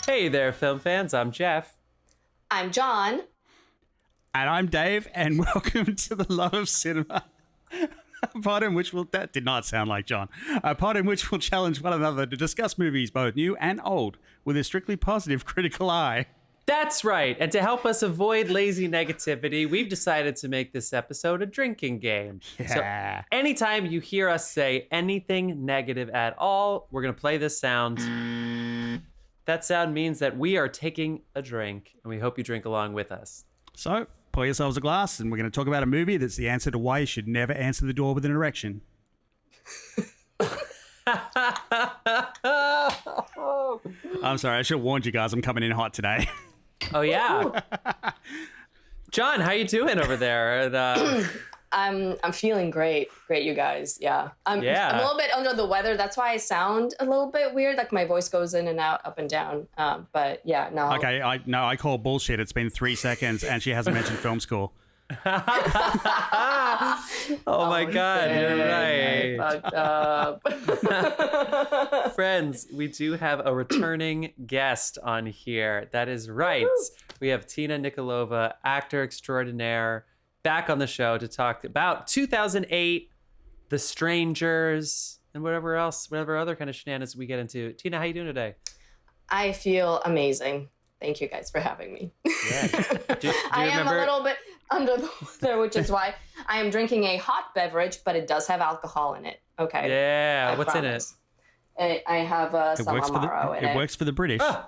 Hey there, film fans. I'm Jeff. I'm John. And I'm Dave, and welcome to the Love of Cinema. A pod in which that did not sound like John. A pod in which we'll challenge one another to discuss movies, both new and old, with a strictly positive critical eye. That's right. And to help us avoid lazy negativity, we've decided to make this episode a drinking game. Yeah. So anytime you hear us say anything negative at all, we're going to play this sound. That sound means that we are taking a drink, and we hope you drink along with us. So, pour yourselves a glass, and we're going to talk about a movie that's the answer to why you should never answer the door with an erection. I'm sorry, I should have warned you guys I'm coming in hot today. Oh, yeah. John, how you doing over there? I'm feeling great. Great, you guys. Yeah. I'm a little bit under the weather. That's why I sound a little bit weird. Like my voice goes in and out, up and down. But yeah, no. Okay, I call bullshit. It's been 3 seconds, and she hasn't mentioned film school. Oh my God, you're right. I fucked up. Friends, we do have a returning guest on here. That is right. Woo! We have Tina Nikolova, actor extraordinaire, back on the show to talk about 2008, The Strangers, and whatever other kind of shenanigans we get into. Tina, how you doing today? I feel amazing. Thank you guys for having me. Yeah. Do you I am remember? a little bit under the weather, which is why I am drinking a hot beverage, but it does have alcohol in it. Okay. Yeah. I What's promise. in it? I have some Amaro in it. It works for the British. Yes.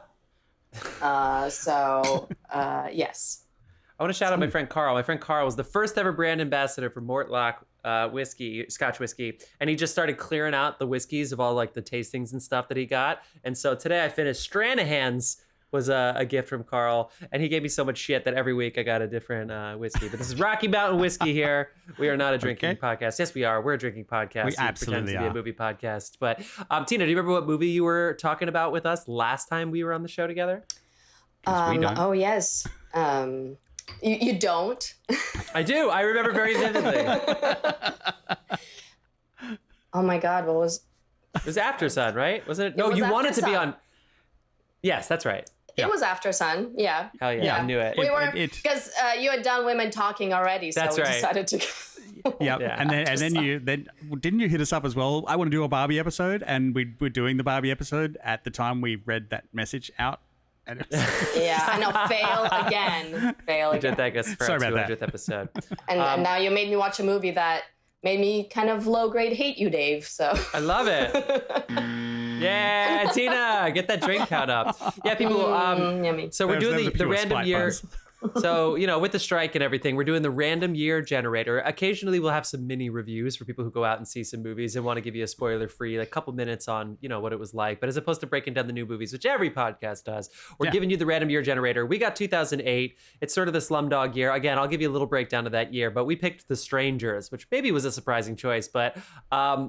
I want to shout out my friend Carl. My friend Carl was the first ever brand ambassador for Mortlock whiskey, Scotch whiskey, and he just started clearing out the whiskeys of all like the tastings and stuff that he got. And so today I finished Stranahan's. Was a gift from Carl, and he gave me so much shit that every week I got a different whiskey. But this is Rocky Mountain Whiskey here. We are not a drinking podcast. Yes, we are. We're a drinking podcast. We absolutely pretend to be a movie podcast. But Tina, do you remember what movie you were talking about with us last time we were on the show together? We don't. Oh, yes. You don't? I do. I remember very vividly. Oh, my God. What was... It was After Sun, right? Wasn't it? No, was you After wanted to be Sun. on... Yes, that's right. It was After Sun, yeah. Hell yeah, I knew it. We were because you had done women talking already, so That's we right. decided to. Yep. Yeah. And then didn't you hit us up as well? I want to do a Barbie episode, and we were doing the Barbie episode at the time we read that message out. And Yeah, I know. Fail again. We did that for Sorry our about 200th that. episode. And now you made me watch a movie that made me kind of low grade hate you, Dave. So I love it. Yeah, Tina, get that drink count up. Yeah, people. yummy. So we're That was doing a the pure random spite year. buzz. So, with the strike and everything, we're doing the random year generator. Occasionally we'll have some mini reviews for people who go out and see some movies and want to give you a spoiler free, like couple minutes on, what it was like. But as opposed to breaking down the new movies, which every podcast does, we're giving you the random year generator. We got 2008. It's sort of the Slumdog year. Again, I'll give you a little breakdown of that year, but we picked The Strangers, which maybe was a surprising choice, but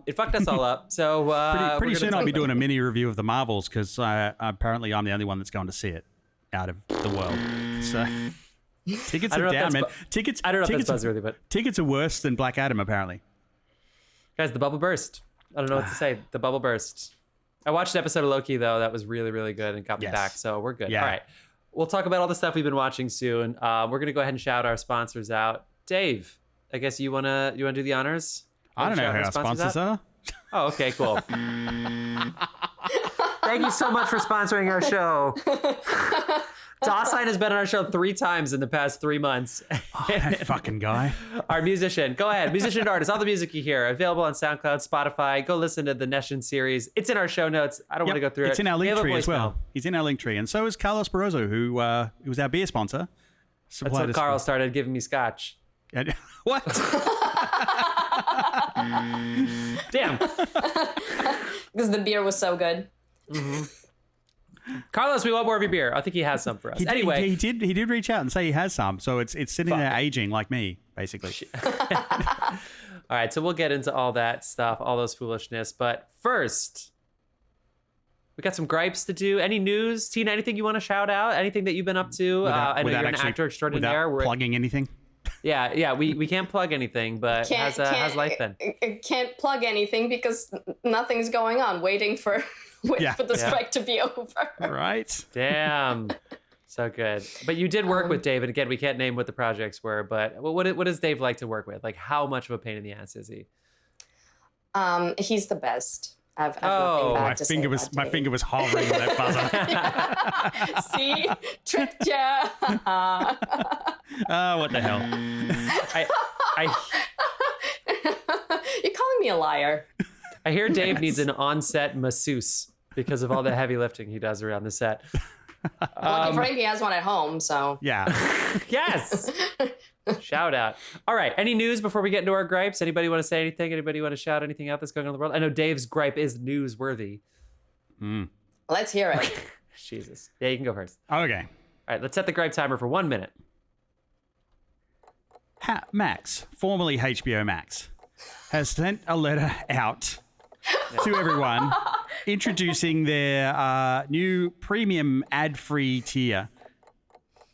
it fucked us all up. So pretty soon I'll be doing a mini review of the Marvels, because apparently I'm the only one that's going to see it out of the world. So... Tickets are down, man. Tickets. I don't know if that's buzzworthy, but tickets are worse than Black Adam, apparently. Guys, the bubble burst. I don't know what to say. The bubble burst. I watched an episode of Loki, though. That was really, really good and got me back. So we're good. Yeah. All right. We'll talk about all the stuff we've been watching soon. We're going to go ahead and shout our sponsors out. Dave, I guess you wanna do the honors? I don't know who our sponsors are. Oh, okay, cool. Thank you so much for sponsoring our show. Dawson has been on our show 3 times in the past 3 months. Oh, that fucking guy. Our musician. Go ahead. Musician and artist. All the music you hear. Available on SoundCloud, Spotify. Go listen to the Neshin series. It's in our show notes. I don't want to go through it. It's in our We have link a tree as well. voicemail. He's in our link tree. And so is Carlos Barroso, who was our beer sponsor. That's when Carl started giving me scotch. What? Damn. because the beer was so good. Mm-hmm. Carlos, we want more of your beer. I think he has some for us. Anyway, he did reach out and say he has some. So it's sitting there aging like me, basically. all right, so we'll get into all that stuff, all those foolishness. But first, we got some gripes to do. Any news? Tina, anything you want to shout out? Anything that you've been up to? I know you're an actor extraordinaire. Without plugging anything? Yeah, we can't plug anything, but how's life been? I can't plug anything because nothing's going on. Waiting for wait for the strike to be over. Right. Damn. So good. But you did work with Dave, and again, we can't name what the projects were, but what does Dave like to work with? Like, how much of a pain in the ass is he? He's the best. I've nothing bad to say about my Dave. finger was hovering on that buzzer. See? Tricked ya. What the hell? You're calling me a liar. I hear Dave needs an on-set masseuse because of all the heavy lifting he does around the set. Lucky for him, he has one at home, so. Yeah. Yes. Shout out. All right. Any news before we get into our gripes? Anybody want to say anything? Anybody want to shout anything out that's going on in the world? I know Dave's gripe is newsworthy. Let's hear it. Jesus. Yeah, you can go first. Okay. All right. Let's set the gripe timer for 1 minute. Max, formerly HBO Max, has sent a letter out to everyone introducing their new premium ad-free tier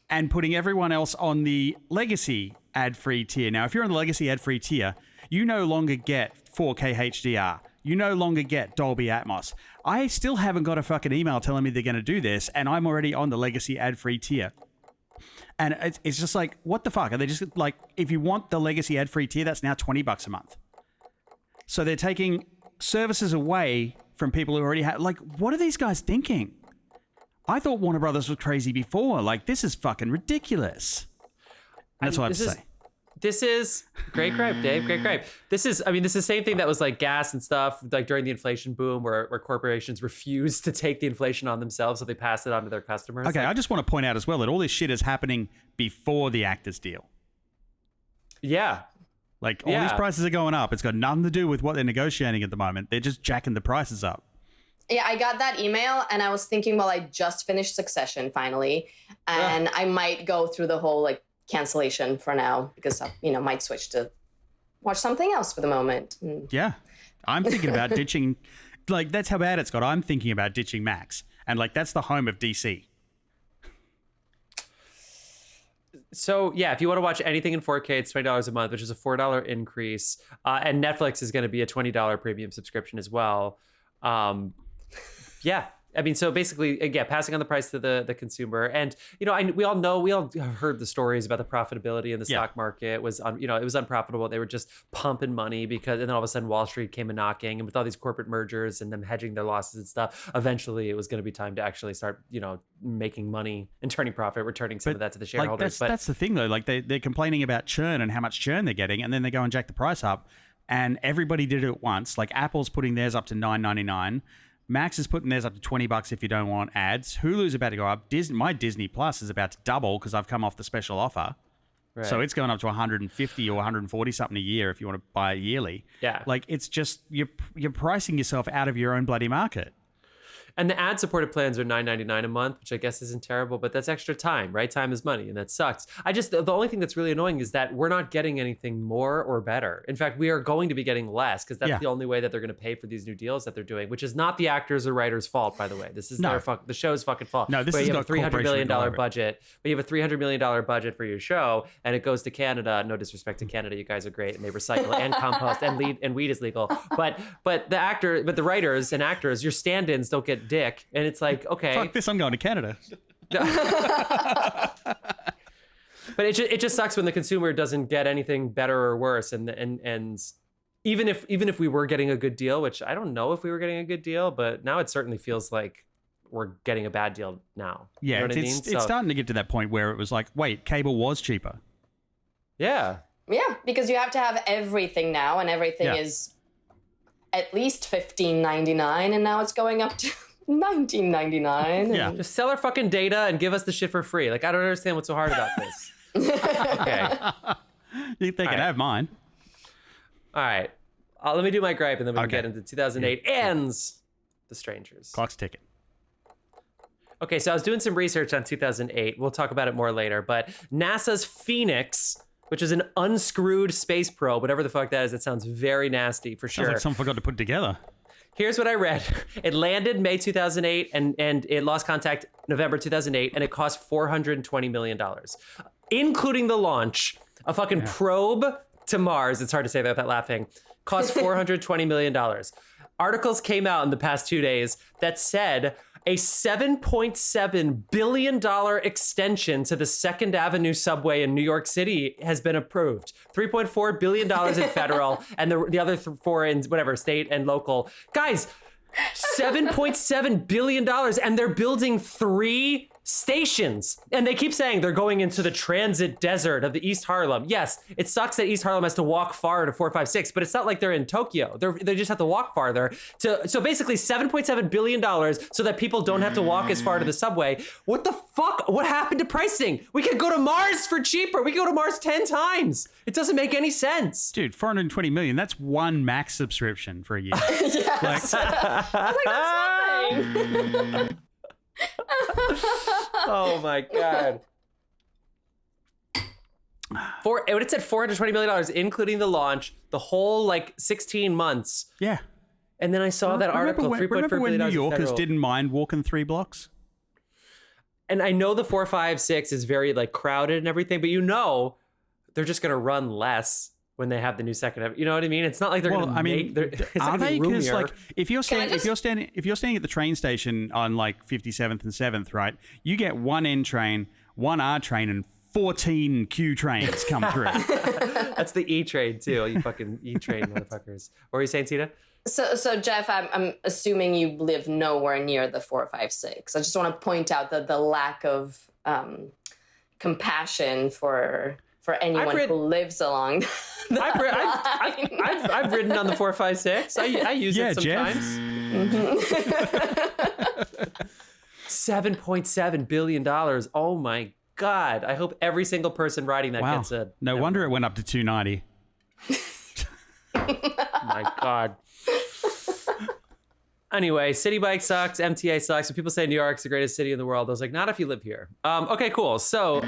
and putting everyone else on the legacy ad-free tier. Now, if you're on the legacy ad-free tier, you no longer get 4K HDR. You no longer get Dolby Atmos. I still haven't got a fucking email telling me they're going to do this, and I'm already on the legacy ad-free tier. And it's just like, what the fuck? Are they just like, if you want the legacy ad-free tier, that's now $20 a month. So they're taking services away from people who already have, like, what are these guys thinking? I thought Warner Brothers was crazy before. Like, this is fucking ridiculous. That's what I have to say. This is great gripe, Dave. Great gripe. This is the same thing that was like gas and stuff, like during the inflation boom, where corporations refused to take the inflation on themselves, so they passed it on to their customers. Okay, I just want to point out as well that all this shit is happening before the actors deal. Yeah. Like, all these prices are going up. It's got nothing to do with what they're negotiating at the moment. They're just jacking the prices up. Yeah, I got that email and I was thinking, well, I just finished Succession finally, and I might go through the whole like cancellation for now because I, might switch to watch something else for the moment. Yeah, I'm thinking about ditching. Like, that's how bad it's got. I'm thinking about ditching Max, and like that's the home of DC. So yeah, if you want to watch anything in 4K, it's $20 a month, which is a $4 increase, and Netflix is going to be a $20 premium subscription as well. Yeah. I mean, so basically, again, passing on the price to the consumer. And, we all have heard the stories about the profitability in the stock market was, it was unprofitable. They were just pumping money and then all of a sudden Wall Street came a knocking, and with all these corporate mergers and them hedging their losses and stuff, eventually it was going to be time to actually start, making money and turning profit, returning some of that to the shareholders. Like, that's the thing though. Like they're complaining about churn and how much churn they're getting, and then they go and jack the price up, and everybody did it at once. Like Apple's putting theirs up to $9.99. Max is putting theirs up to $20 if you don't want ads. Hulu's about to go up. My Disney Plus is about to double because I've come off the special offer. Right. So it's going up to 150 or 140 something a year if you want to buy it yearly. Yeah. Like, it's just you're pricing yourself out of your own bloody market. And the ad-supported plans are $9.99 a month, which I guess isn't terrible, but that's extra time, right? Time is money, and that sucks. The only thing that's really annoying is that we're not getting anything more or better. In fact, we are going to be getting less, because that's the only way that they're going to pay for these new deals that they're doing, which is not the actors or writers' fault, by the way. This is the show's fucking fault. No, this is a $300 million budget. But you have a $300 million budget for your show, and it goes to Canada. No disrespect to Canada, you guys are great, and they recycle and compost and weed is legal. But the writers and actors, your stand-ins don't get dick, and it's like, okay, fuck this, I'm going to Canada. But it just sucks when the consumer doesn't get anything better or worse, and even if we were getting a good deal, which I don't know if we were getting a good deal, but now it certainly feels like we're getting a bad deal now. Yeah, you know it's starting to get to that point where it was like, wait, cable was cheaper. Yeah, because you have to have everything now, and everything is at least $15.99, and now it's going up to $19.99. Yeah, just sell our fucking data and give us the shit for free. Like, I don't understand what's so hard about this. Okay, they can have mine. All right, let me do my gripe, and then we'll get into 2008 ends The Strangers. Clock's ticking. Okay, so I was doing some research on 2008. We'll talk about it more later, but NASA's Phoenix, which is an unscrewed space probe, whatever the fuck that is, that sounds very nasty for sure. Sounds like someone forgot to put it together. Here's what I read. It landed May 2008 and it lost contact November 2008, and it cost $420 million, including the launch. A fucking probe to Mars, it's hard to say that without laughing, cost $420 million. articles came out in the past 2 days that said a $7.7 billion extension to the 2nd Avenue subway in New York City has been approved. $3.4 billion in federal and the other four in whatever, state and local. Guys, $7.7 billion, and they're building 3 stations. And they keep saying they're going into the transit desert of the East Harlem. Yes, it sucks that East Harlem has to walk far to 456, but it's not like they're in Tokyo. They just have to walk farther. So basically $7.7 billion so that people don't have to walk as far to the subway. What the fuck? What happened to pricing? We could go to Mars for cheaper. We could go to Mars 10 times. It doesn't make any sense. Dude, 420 million, that's one Max subscription for a year. Yes. I was like, that's nothing. Oh my God. It said $420 million, including the launch, the whole 16 months. Yeah. And then I saw that article. Remember when New Yorkers didn't mind walking 3 blocks? And I know the 456 is very crowded and everything, but they're just gonna run less when they have the new second. You know what I mean? It's not like they're gonna are they? Because if you're staying at the train station on 57th and 7th, right? You get 1 N train, 1 R train, and 14 Q trains come through. That's the E train too. You fucking E train motherfuckers. What were you saying, Tina? So Jeff, I'm assuming you live nowhere near the 456. I just want to point out that the lack of compassion for anyone who lives along. I've ridden on the 456. I use it sometimes. $7.7 billion. Oh my God. I hope every single person riding that gets it. No wonder it went up to 290. My God. Anyway, City Bike sucks. MTA sucks. When people say New York's the greatest city in the world, I was like, not if you live here. Okay, cool. So,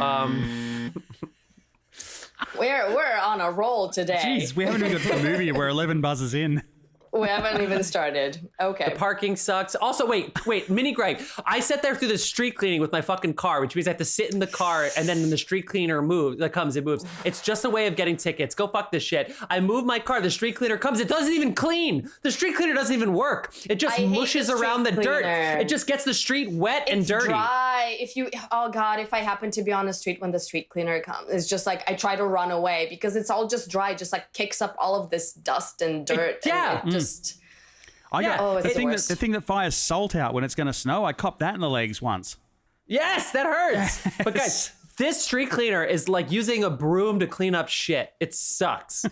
we're on a roll today. Jeez, we haven't even got to the movie. We're 11 buzzes in. We haven't even started. Okay. The parking sucks. Also, wait, mini gripe. I sat there through the street cleaning with my fucking car, which means I have to sit in the car, and then when the street cleaner it moves. It's just a way of getting tickets. Go fuck this shit. I move my car, the street cleaner comes, it doesn't even clean. The street cleaner doesn't even work. It just mushes around the dirt. It just gets the street wet and dirty. Dry. Oh God, if I happen to be on the street when the street cleaner comes, it's just I try to run away because it's all just dry, just kicks up all of this dust and dirt. The thing that fires salt out when it's going to snow, I copped that in the legs once. Yes, that hurts. Yes. But guys, this street cleaner is like using a broom to clean up shit. It sucks.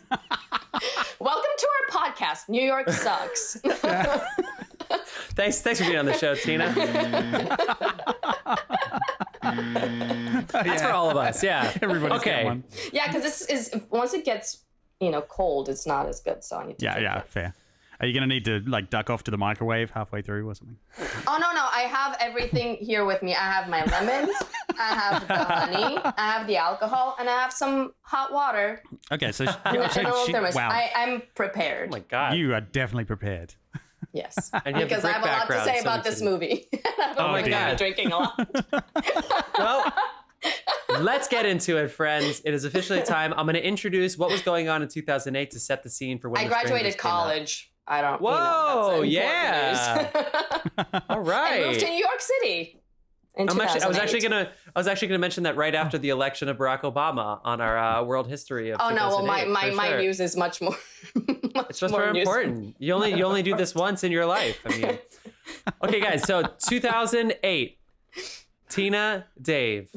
Welcome to our podcast. New York sucks. Thanks for being on the show, Tina. That's for all of us. Yeah. Everybody's got one. Yeah, because this is once it gets cold, it's not as good. So I need to. Yeah, fair. Are you going to need to duck off to the microwave halfway through or something? Oh, no. I have everything here with me. I have my lemons, I have the honey, I have the alcohol, and I have some hot water. Okay, so wow. I'm prepared. Oh my God. You are definitely prepared. Yes, and because I have a lot to say about this movie. Oh my God. Drinking a lot. Well, let's get into it, friends. It is officially time. I'm going to introduce what was going on in 2008 to set the scene for when I graduated college. I don't. Whoa! Yeah. All right. I moved to New York City. I was actually gonna mention that right after the election of Barack Obama on our world history of. Oh no! Well, my news is much more. It's just more important. You only do this once in your life. I mean, okay, guys. So 2008, Tina, Dave,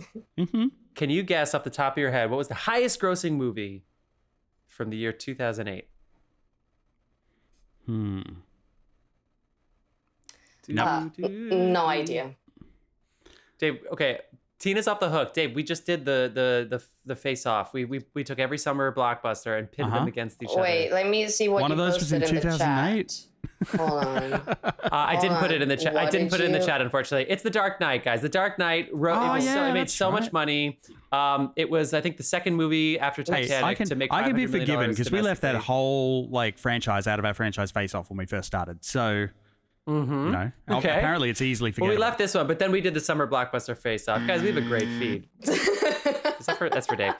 can you guess off the top of your head what was the highest grossing movie from the year 2008? No idea. Dave, okay. Tina's off the hook. Dave, we just did the face off. We took every summer blockbuster and pitted them against each other. Wait, let me see what one of those was in 2008. Hold on. I didn't put it in the chat. I didn't put it in the chat, unfortunately. It's The Dark Knight, guys. The Dark Knight it made so much money. It was, I think, the second movie after Titanic to make $500 million. I can be forgiven because we left that whole franchise out of our franchise face off when we first started. So. Apparently it's easily forgettable. Well, we left this one, but then we did the summer blockbuster face off. Guys, we have a great feed. That's for Dave.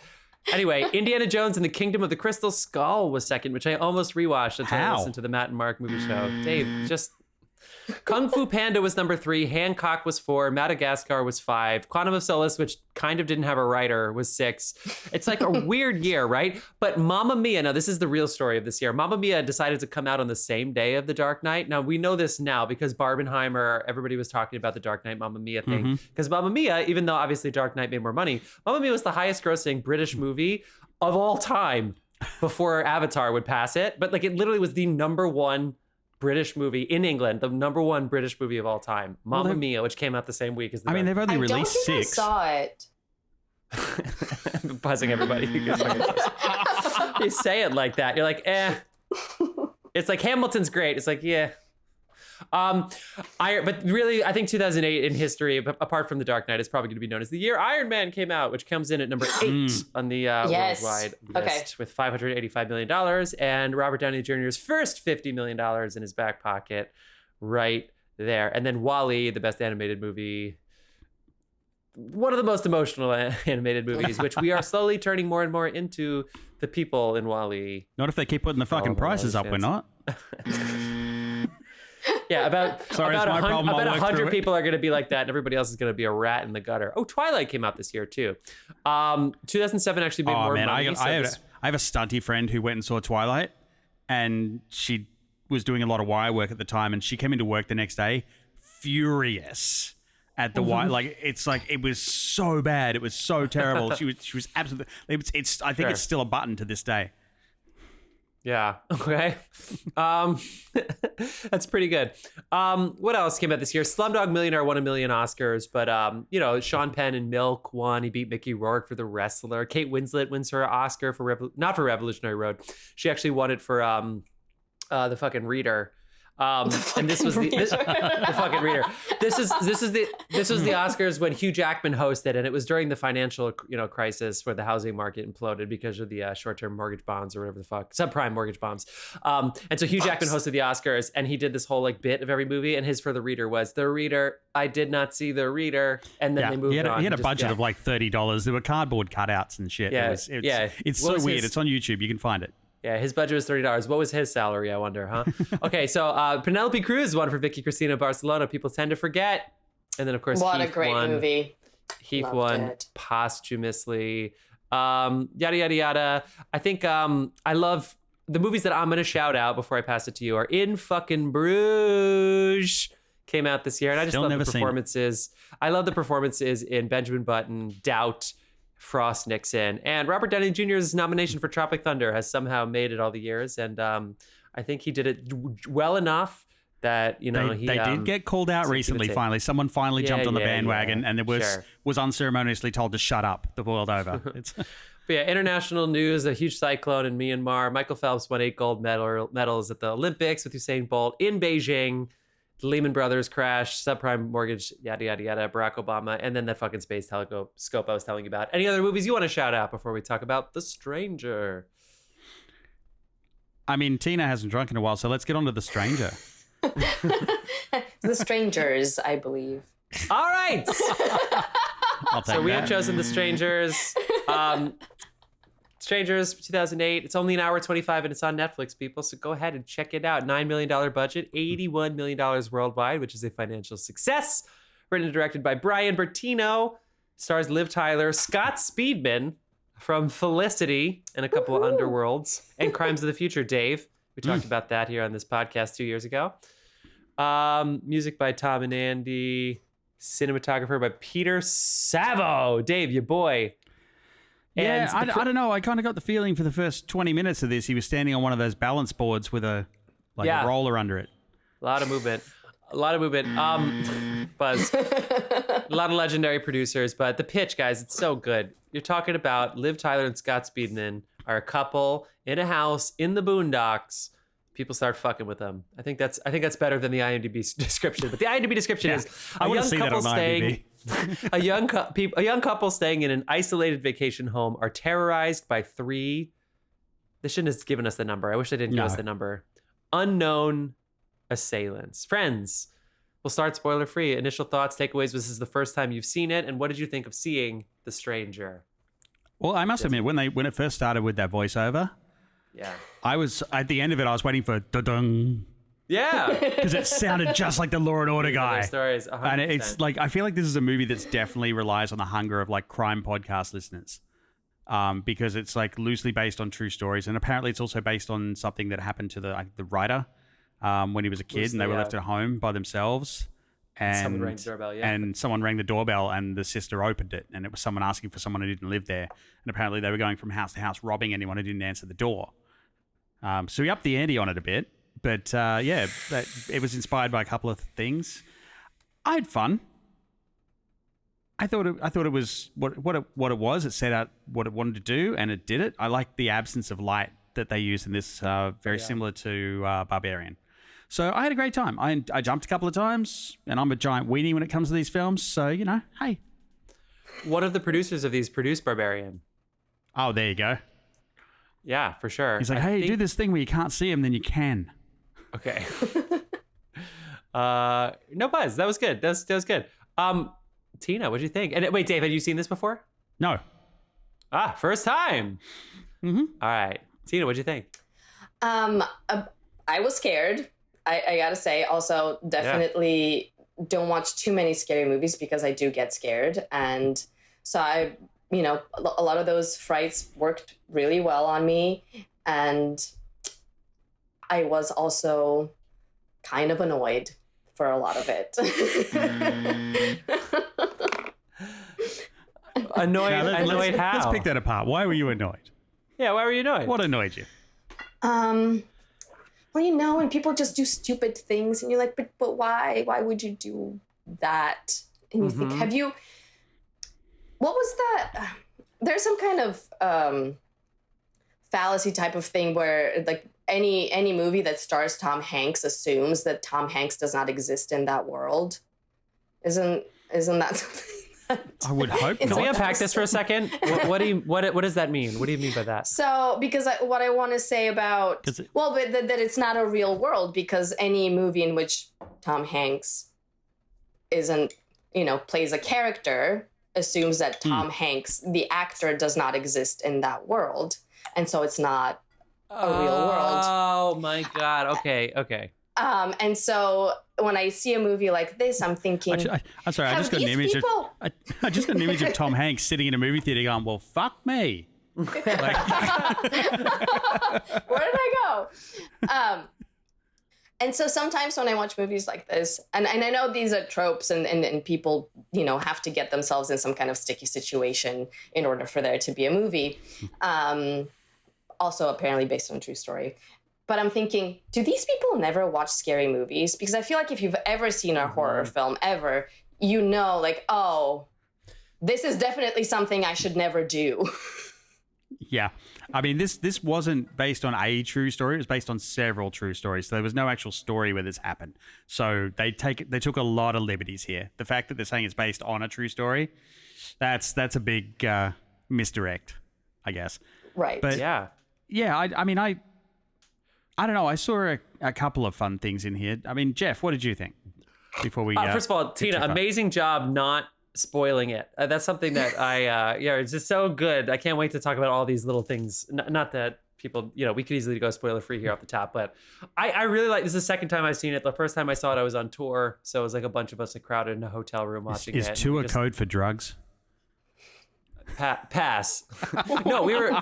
Anyway, Indiana Jones and the Kingdom of the Crystal Skull was second, which I almost rewatched until I listened to the Matt and Mark movie show. Dave, just... Kung Fu Panda was number 3, Hancock was 4, Madagascar was 5, Quantum of Solace, which kind of didn't have a writer, was 6. It's like a weird year, right? But Mamma Mia, now this is the real story of this year. Mamma Mia decided to come out on the same day of The Dark Knight. Now we know this now because Barbenheimer, everybody was talking about the Dark Knight Mamma Mia thing. Because Mamma Mia, even though obviously Dark Knight made more money, Mamma Mia was the highest grossing British movie of all time before Avatar would pass it. But like it literally was the number 1 British movie in England, the number 1 British movie of all time, Mamma Mia, which came out the same week as the. I mean, they've only released 6. I don't think I saw it. I'm buzzing everybody. You say it like that. You're like, eh. It's like Hamilton's great. It's like, yeah. But really, I think 2008 in history, apart from The Dark Knight, is probably going to be known as the year Iron Man came out, which comes in at number 8 on the worldwide list with $585 million, and Robert Downey Jr.'s first $50 million in his back pocket right there. And then WALL-E, the best animated movie, one of the most emotional animated movies, which we are slowly turning more and more into the people in WALL-E. Not if they keep putting the fucking prices up, we're not. Yeah, about 100 people are going to be like that, and everybody else is going to be a rat in the gutter. Oh, Twilight came out this year, too. 2007 actually made more money. I have a stunty friend who went and saw Twilight, and she was doing a lot of wire work at the time, and she came into work the next day furious at the wire. Like, it's like, it was so bad. It was so terrible. She was absolutely... I think it's still a button to this day. Yeah. Okay. That's pretty good. What else came out this year? Slumdog Millionaire won a million Oscars, but Sean Penn in Milk won. He beat Mickey Rourke for The Wrestler. Kate Winslet wins her Oscar for not for Revolutionary Road. She actually won it for the fucking Reader. And this was the fucking Reader. This was the Oscars when Hugh Jackman hosted, and it was during the financial crisis where the housing market imploded because of the short-term mortgage bonds or whatever the fuck, subprime mortgage bonds. And so Hugh Jackman hosted the Oscars, and he did this whole like bit of every movie, and his for The Reader was The Reader. I did not see The Reader, and then they moved on. He had a budget of like $30. There were cardboard cutouts and shit. Yeah, it's so weird. It's on YouTube. You can find it. Yeah, his budget was $30. What was his salary, I wonder, huh? Okay, so Penelope Cruz won for Vicky Cristina Barcelona. People tend to forget. And then, of course, what Heath a great movie. Heath won posthumously. Yada, yada, yada. I think I love the movies that I'm going to shout out before I pass it to you are In Fucking Bruges. Came out this year. And I just love the performances. I love the performances in Benjamin Button, Doubt, Frost Nixon, and Robert Downey Jr.'s nomination for Tropic Thunder has somehow made it all the years, and I think he did it well enough that he did get called out recently. Finally, someone jumped on the bandwagon, and it was unceremoniously told to shut up the world over. But yeah, international news: a huge cyclone in Myanmar. Michael Phelps won 8 gold medals at the Olympics with Usain Bolt in Beijing. The Lehman Brothers crash, subprime mortgage, yada, yada, yada, Barack Obama, and then that fucking space telescope I was telling you about. Any other movies you want to shout out before we talk about The Stranger? I mean, Tina hasn't drunk in a while, so let's get on to The Stranger. The Strangers, I believe. All right. So we have chosen The Strangers. Strangers 2008. It's only an hour 25 and it's on Netflix, people. So go ahead and check it out. $9 million budget, $81 million worldwide, which is a financial success. Written and directed by Bryan Bertino. Stars Liv Tyler, Scott Speedman from Felicity and a couple of Underworlds, and Crimes of the Future, Dave. We talked about that here on this podcast 2 years ago. Music by Tom and Andy. Cinematographer by Peter Savo. Dave, your boy. Yeah, I don't know. I kind of got the feeling for the first 20 minutes of this, he was standing on one of those balance boards with a roller under it. A lot of movement. Buzz. A lot of legendary producers, but the pitch, guys, it's so good. You're talking about Liv Tyler and Scott Speedman are a couple in a house in the boondocks. People start fucking with them. I think that's better than the IMDb description. But the IMDb description is a young couple staying. A young couple staying in an isolated vacation home are terrorized by 3. They shouldn't have given us the number. I wish they didn't give us the number. Unknown assailants. Friends. We'll start spoiler free. Initial thoughts, takeaways. This is the first time you've seen it, and what did you think of seeing The Stranger? Well, I must admit, when it first started with that voiceover, Yeah. I was at the end of it. I was waiting for da-dung Yeah. because it sounded just like the Law and Order guy. Stories, And it's like, I feel like this is a movie that's definitely relies on the hunger of like crime podcast listeners, because it's like loosely based on true stories, and apparently it's also based on something that happened to the writer when he was a kid, and they were left at home by themselves. And someone rang the doorbell, yeah. And someone rang the doorbell, and the sister opened it, and it was someone asking for someone who didn't live there. And apparently they were going from house to house, robbing anyone who didn't answer the door. So he upped the ante on it a bit, but it was inspired by a couple of things. I had fun. I thought it was what it was. It set out what it wanted to do, and it did it. I liked the absence of light that they used in this, very similar to Barbarian. So I had a great time. I jumped a couple of times, and I'm a giant weenie when it comes to these films. So, hey. One of the producers of these produced Barbarian. Oh, there you go. Yeah, for sure. He's like, hey, do this thing where you can't see him, then you can. Okay. No buzz. That was good. That was good. Tina, what'd you think? And wait, Dave, had you seen this before? No. First time. Mm-hmm. All right. Tina, what'd you think? I was scared. I gotta say, also definitely don't watch too many scary movies because I do get scared. And so a lot of those frights worked really well on me. And I was also kind of annoyed for a lot of it. Annoyed how? Let's pick that apart. Why were you annoyed? Yeah, why were you annoyed? What annoyed you? Well, when people just do stupid things and you're like, but why? Why would you do that? And you think, what was that? There's some kind of fallacy type of thing where like any movie that stars Tom Hanks assumes that Tom Hanks does not exist in that world. Isn't that something? I would hope Can not. we unpack this for a second? What does that mean? What do you mean by that? So, because what I want to say about, that it's not a real world, because any movie in which Tom Hanks plays a character assumes that Tom Hanks, the actor, does not exist in that world. And so it's not a real world. Oh my God. Okay. And so when I see a movie like this, I'm thinking, I'm sorry, I just got an image of Tom Hanks sitting in a movie theater going, well, fuck me. Where did I go? And so sometimes when I watch movies like this, and I know these are tropes and people, have to get themselves in some kind of sticky situation in order for there to be a movie. Also apparently based on a true story. But I'm thinking, do these people never watch scary movies? Because I feel like if you've ever seen a horror film ever, like, oh, this is definitely something I should never do. Yeah. I mean, this wasn't based on a true story. It was based on several true stories. So there was no actual story where this happened. So they took a lot of liberties here. The fact that they're saying it's based on a true story, that's a big misdirect, I guess. Right. But yeah, I don't know. I saw a couple of fun things in here. I mean, Jeff, what did you think? Before we first of all, Tina, amazing job not spoiling it. That's something that it's just so good. I can't wait to talk about all these little things. Not that people, we could easily go spoiler free here off the top, but I really like this. Is the second time I've seen it. The first time I saw it, I was on tour, so it was like a bunch of us crowded in a hotel room watching it. Is tour code for drugs? Pass. No, we were.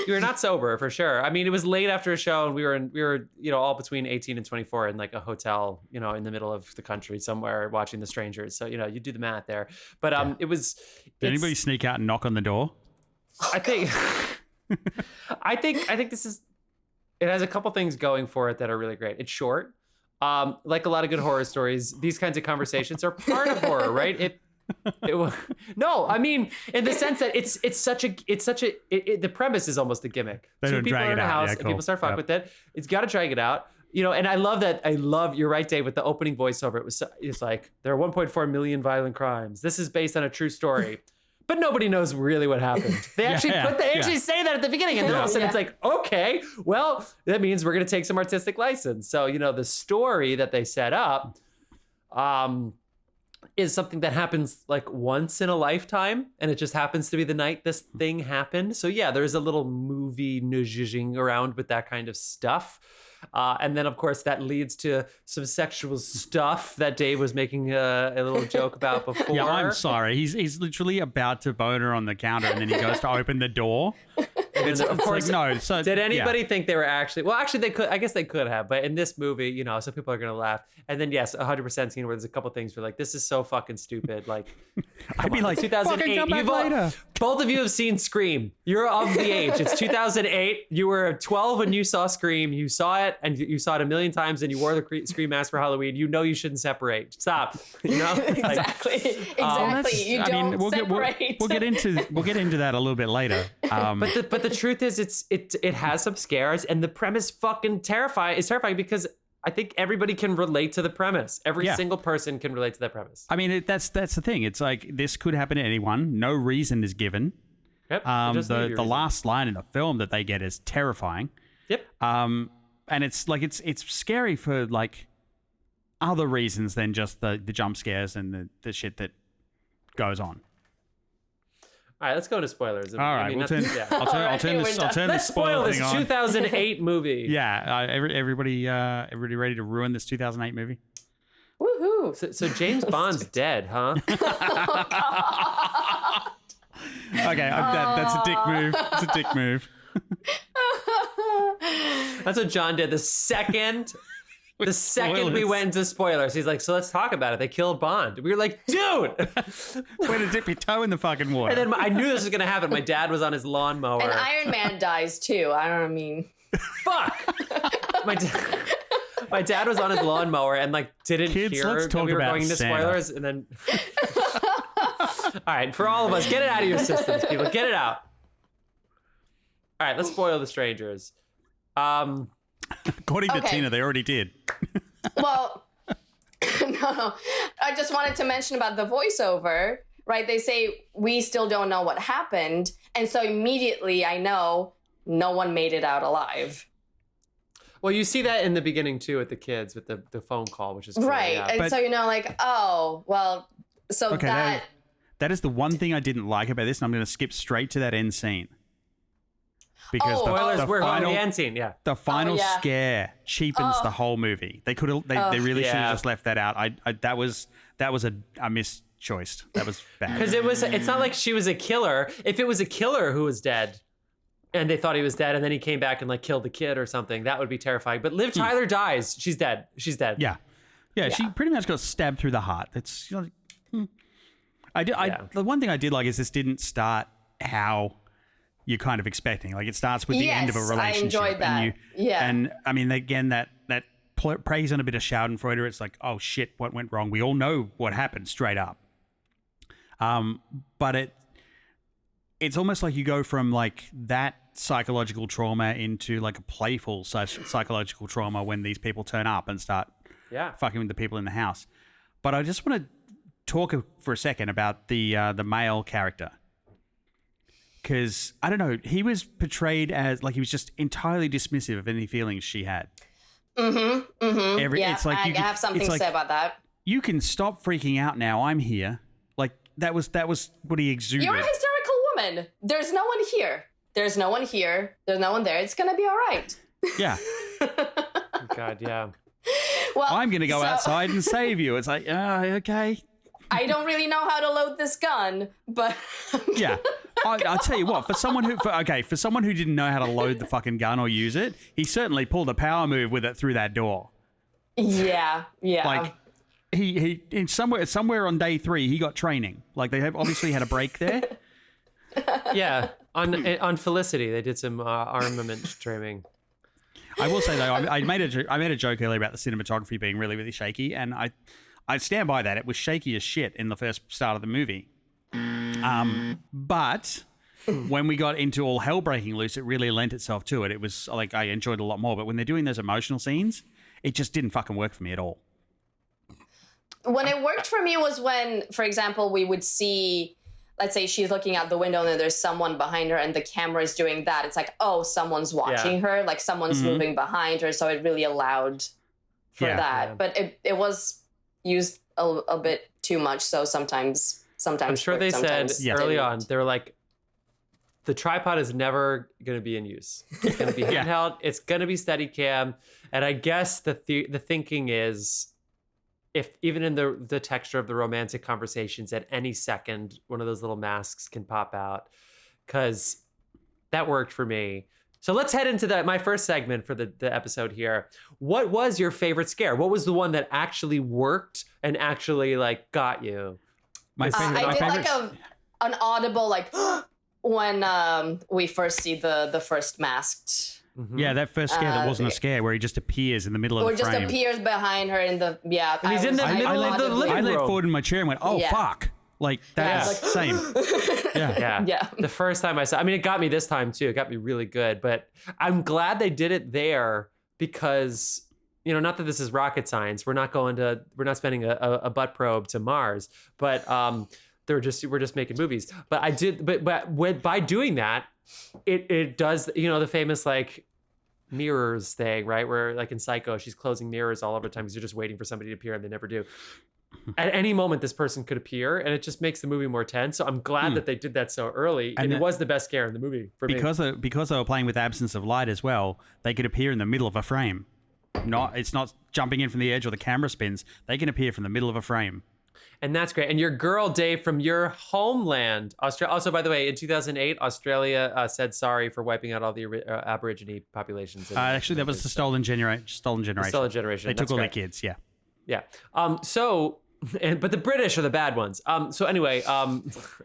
We were not sober for sure. I mean, it was late after a show, and we were all between 18 and 24 in like a hotel, in the middle of the country somewhere watching The Strangers. So you do the math there. But it was. Did anybody sneak out and knock on the door? I think this is. It has a couple things going for it that are really great. It's short. Like a lot of good horror stories, these kinds of conversations are part of horror, right? No, I mean, in the sense that the premise is almost a gimmick. Two people are in a house and people start fucking with it. It's got to drag it out, and I love that. You're right, Dave, with the opening voiceover. It's like, there are 1.4 million violent crimes. This is based on a true story. But nobody knows really what happened. They actually say that at the beginning, and then all of a sudden it's like, okay, well, that means we're going to take some artistic license. So, the story that they set up, is something that happens like once in a lifetime, and it just happens to be the night this thing happened. So yeah, there's a little movie nudging around with that kind of stuff. And then, of course, that leads to some sexual stuff that Dave was making a little joke about before. Yeah, I'm sorry. He's literally about to bone her on the counter, and then he goes to open the door. And of course, like, no. So did anybody think they were actually? Well, actually, they could. I guess they could have. But in this movie, you know, some people are gonna laugh. And then yes, 100% scene where there's a couple things where like, this is so fucking stupid. Like, I'd be like, 2008. fucking come back later. Both of you have seen Scream. You're of the age. It's 2008. You were 12 when you saw Scream. You saw it, and you saw it a million times, and you wore the Scream mask for Halloween. You know you shouldn't separate. Stop. You know? Exactly. Exactly. You don't separate. We'll get into that a little bit later. But the truth is, it has some scares, and the premise fucking is terrifying because I think everybody can relate to the premise. Every single person can relate to that premise. I mean, that's the thing. It's like this could happen to anyone. No reason is given. Yep. The last line in the film that they get is terrifying. Yep. And it's like it's scary for like other reasons than just the jump scares and the shit that goes on. All right, let's go into spoilers. All right, I'll turn the Let's spoil spoiler this thing on. 2008 movie. Yeah, everybody ready to ruin this 2008 movie? Woohoo! So James Bond's dead, huh? Okay, that's a dick move. It's a dick move. That's what John did the second we spoilers. went into spoilers. He's like, so let's talk about it. They killed Bond. We were like, dude! Way to dip your toe in the fucking water. And then I knew this was going to happen. My dad was on his lawnmower. And Iron Man dies too. I don't mean. Fuck! My dad was on his lawnmower and like didn't Kids, hear let's that talk we were about going into Santa. spoilers, and then. All right, for all of us, get it out of your systems, people. Get it out. All right, let's spoil the strangers. According to Tina, they already did. Well, no. I just wanted to mention about the voiceover, right? They say, we still don't know what happened. And so immediately I know no one made it out alive. Well, you see that in the beginning too with the kids with the phone call, which is cool, Right. yeah. And so, you know, like, oh, well, so Okay, that is the one thing I didn't like about this, and I'm going to skip straight to that end scene. Because Spoilers, we're on final, the end scene, yeah. the final scare cheapens the whole movie. They could have, they really should have just left that out. That was a mischoice. That was bad. Because it's not like she was a killer. If it was a killer who was dead, and they thought he was dead, and then he came back and like killed the kid or something, that would be terrifying. But Liv Tyler dies. She's dead. She's dead. Yeah. She pretty much got stabbed through the heart. It's, you know, the one thing I did like is this didn't start how you're kind of expecting. Like it starts with the end of a relationship. I enjoyed that. And I mean, again, that preys on a bit of Schadenfreude. It's like, oh shit, what went wrong? We all know what happened straight up. But it's almost like you go from like that psychological trauma into like a playful psychological trauma when these people turn up and start fucking with the people in the house. But I just want to talk for a second about the male character. Because, I don't know, he was portrayed as, like, he was just entirely dismissive of any feelings she had. It's like I have something to say about that. You can stop freaking out now. I'm here. Like, that was what he exuded. You're a hysterical woman. There's no one here. There's no one here. There's no one there. It's going to be all right. Yeah. God, yeah. Well, I'm going to go outside and save you. It's like, okay. I don't really know how to load this gun, but... Yeah. I'll tell you what, for someone who didn't know how to load the fucking gun or use it, he certainly pulled a power move with it through that door. Yeah. Like he somewhere on day 3 he got training. Like they have obviously had a break there. Yeah, on Felicity they did some armament training. I will say though, I made a joke earlier about the cinematography being really, really shaky, and I stand by that. It was shaky as shit in the first start of the movie. But when we got into all hell breaking loose, it really lent itself to it. It was like I enjoyed it a lot more. But when they're doing those emotional scenes, it just didn't fucking work for me at all. When it worked for me was when, for example, we would see, let's say she's looking out the window and then there's someone behind her and the camera is doing that. It's like, oh, someone's watching her, like someone's moving behind her. So it really allowed for that. Yeah. But it was used a bit too much. So sometimes I'm sure they said sometimes early didn't. on, they were like, the tripod is never going to be in use. It's going to be handheld. It's going to be Steadicam. And I guess the thinking is, if even in the texture of the romantic conversations, at any second, one of those little masks can pop out, because that worked for me. So let's head into my first segment for the episode here. What was your favorite scare? What was the one that actually worked and actually like got you? My favorite. I my did favorite. like an audible like when we first see the first masked. Yeah, that first scare that wasn't a scare, where he just appears in the middle of Or the just frame. appears behind her in the And he's in the middle of the living I room. leaned forward in my chair and went, "Oh Yeah. fuck!" Like Yeah, that's it's like- same. Yeah. Yeah. The first time I saw, I mean, it got me this time too. It got me really good, but I'm glad they did it there because, you know, not that this is rocket science. We're not spending a butt probe to Mars, but we're just making movies. But by doing that, it does, you know, the famous like mirrors thing, right? Where like in Psycho, she's closing mirrors all over the time because you're just waiting for somebody to appear and they never do. At any moment, this person could appear, and it just makes the movie more tense. So I'm glad that they did that so early, and it was the best scare in the movie for me. Because they were playing with absence of light as well, they could appear in the middle of a frame. It's not jumping in from the edge or the camera spins. They can appear from the middle of a frame. And that's great. And your girl, Dave, from your homeland, Australia. Also, by the way, in 2008, Australia said sorry for wiping out all the Aborigine populations. Actually, that was the stolen generation. Stolen generation. They took That's all their great. kids. Yeah. Yeah. But the British are the bad ones. So anyway, I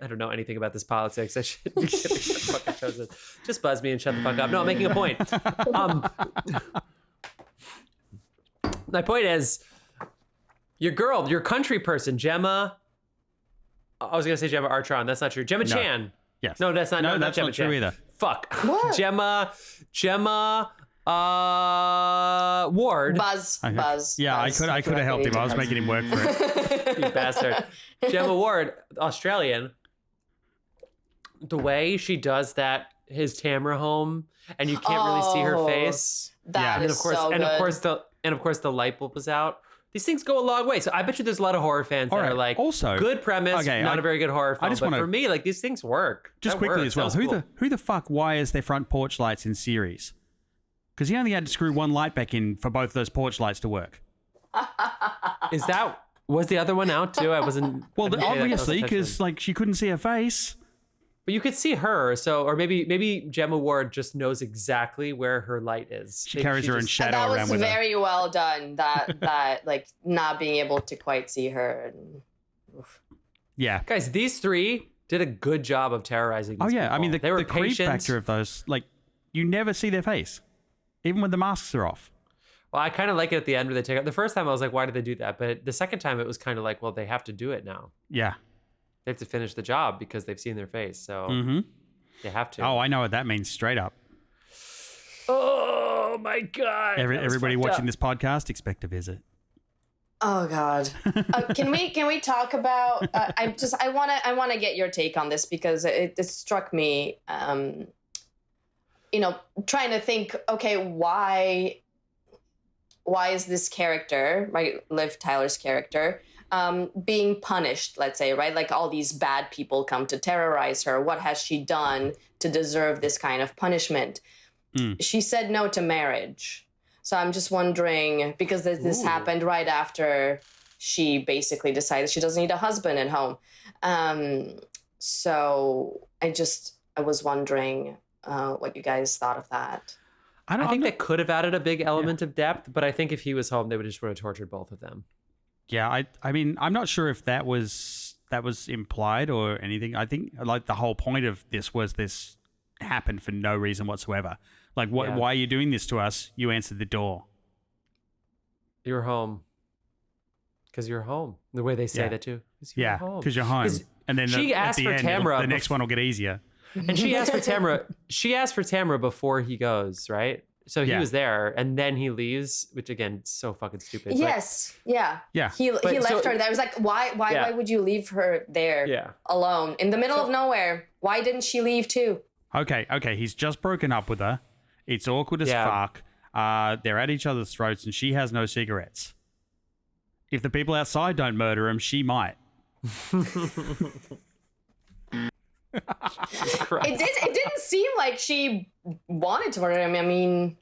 don't know anything about this politics. I should be getting the fucking shows. Just buzz me and shut the fuck up. No, I'm making a point. My point is, your girl, your country person, Gemma. I was gonna say Gemma Artron. That's not true. Gemma Chan. Yes. No, that's not. No, not that's Gemma not true Chan. either. Fuck. What? Gemma. Ward. Buzz. Yeah, I could have helped him. I was making him work for it. You bastard. Gemma Ward, Australian. The way she does that, his Tamra home, and you can't really see her face. That And is of course, so good. and of course, the light bulb was out. These things go a long way. So I bet you there's a lot of horror fans that All right. are like, Also- good premise, Okay, not a very good horror film. just But wanna- for me, like these things work. Just That quickly works. as well. That was cool. Who the fuck wires their front porch lights in series? Because he only had to screw one light back in for both those porch lights to work. Was the other one out too? I wasn't. Well, I didn't pay that close obviously, attention. because like she couldn't see her face. But you could see her, so or maybe Gemma Ward just knows exactly where her light is. She carries her own just- shadow That around was with her. very well done. That like not being able to quite see her. And, Yeah. Guys, these three did a good job of terrorizing. Oh These yeah. I mean, people. They were the creep patient. factor of those, like, you never see their face, even when the masks are off. Well, I kind of like it at the end where they take out. The first time I was like, why did they do that? But the second time it was kind of like, well, they have to do it now. Yeah. They have to finish the job because they've seen their face, so Mm-hmm. they have to. Oh, I know what that means straight up. Oh my god! That was Everybody fucked watching up. this podcast, expect a visit. oh God. Can we talk about? I want to get your take on this because it struck me. Trying to think. Okay, why is this character, right, Liv Tyler's character, being punished, let's say, right? Like all these bad people come to terrorize her. What has she done to deserve this kind of punishment? She said no to marriage. So I'm just wondering, because this happened right after she basically decided she doesn't need a husband at home. So I was wondering what you guys thought of that. I think they could have added a big element of depth, but I think if he was home, they would just would have tortured both of them. Yeah, I mean, I'm not sure if that was implied or anything. I think like the whole point of this was this happened for no reason whatsoever. Like, why are you doing this to us? You answered the door. You're home. Because you're home. The way they say that too. Yeah, because you're home. And then she asked for Tamra. The next one will get easier. And she asked for Tamra. She asked for Tamra before he goes, right? So he was there, and then he leaves, which again, so fucking stupid. but- Yes. Yeah. Yeah. He left so- her there. I was like, why would you leave her there alone in the middle of nowhere? Why didn't she leave too? Okay. He's just broken up with her. It's awkward as fuck. They're at each other's throats, and she has no cigarettes. If the people outside don't murder him, she might. It didn't seem like she wanted to murder him. I mean,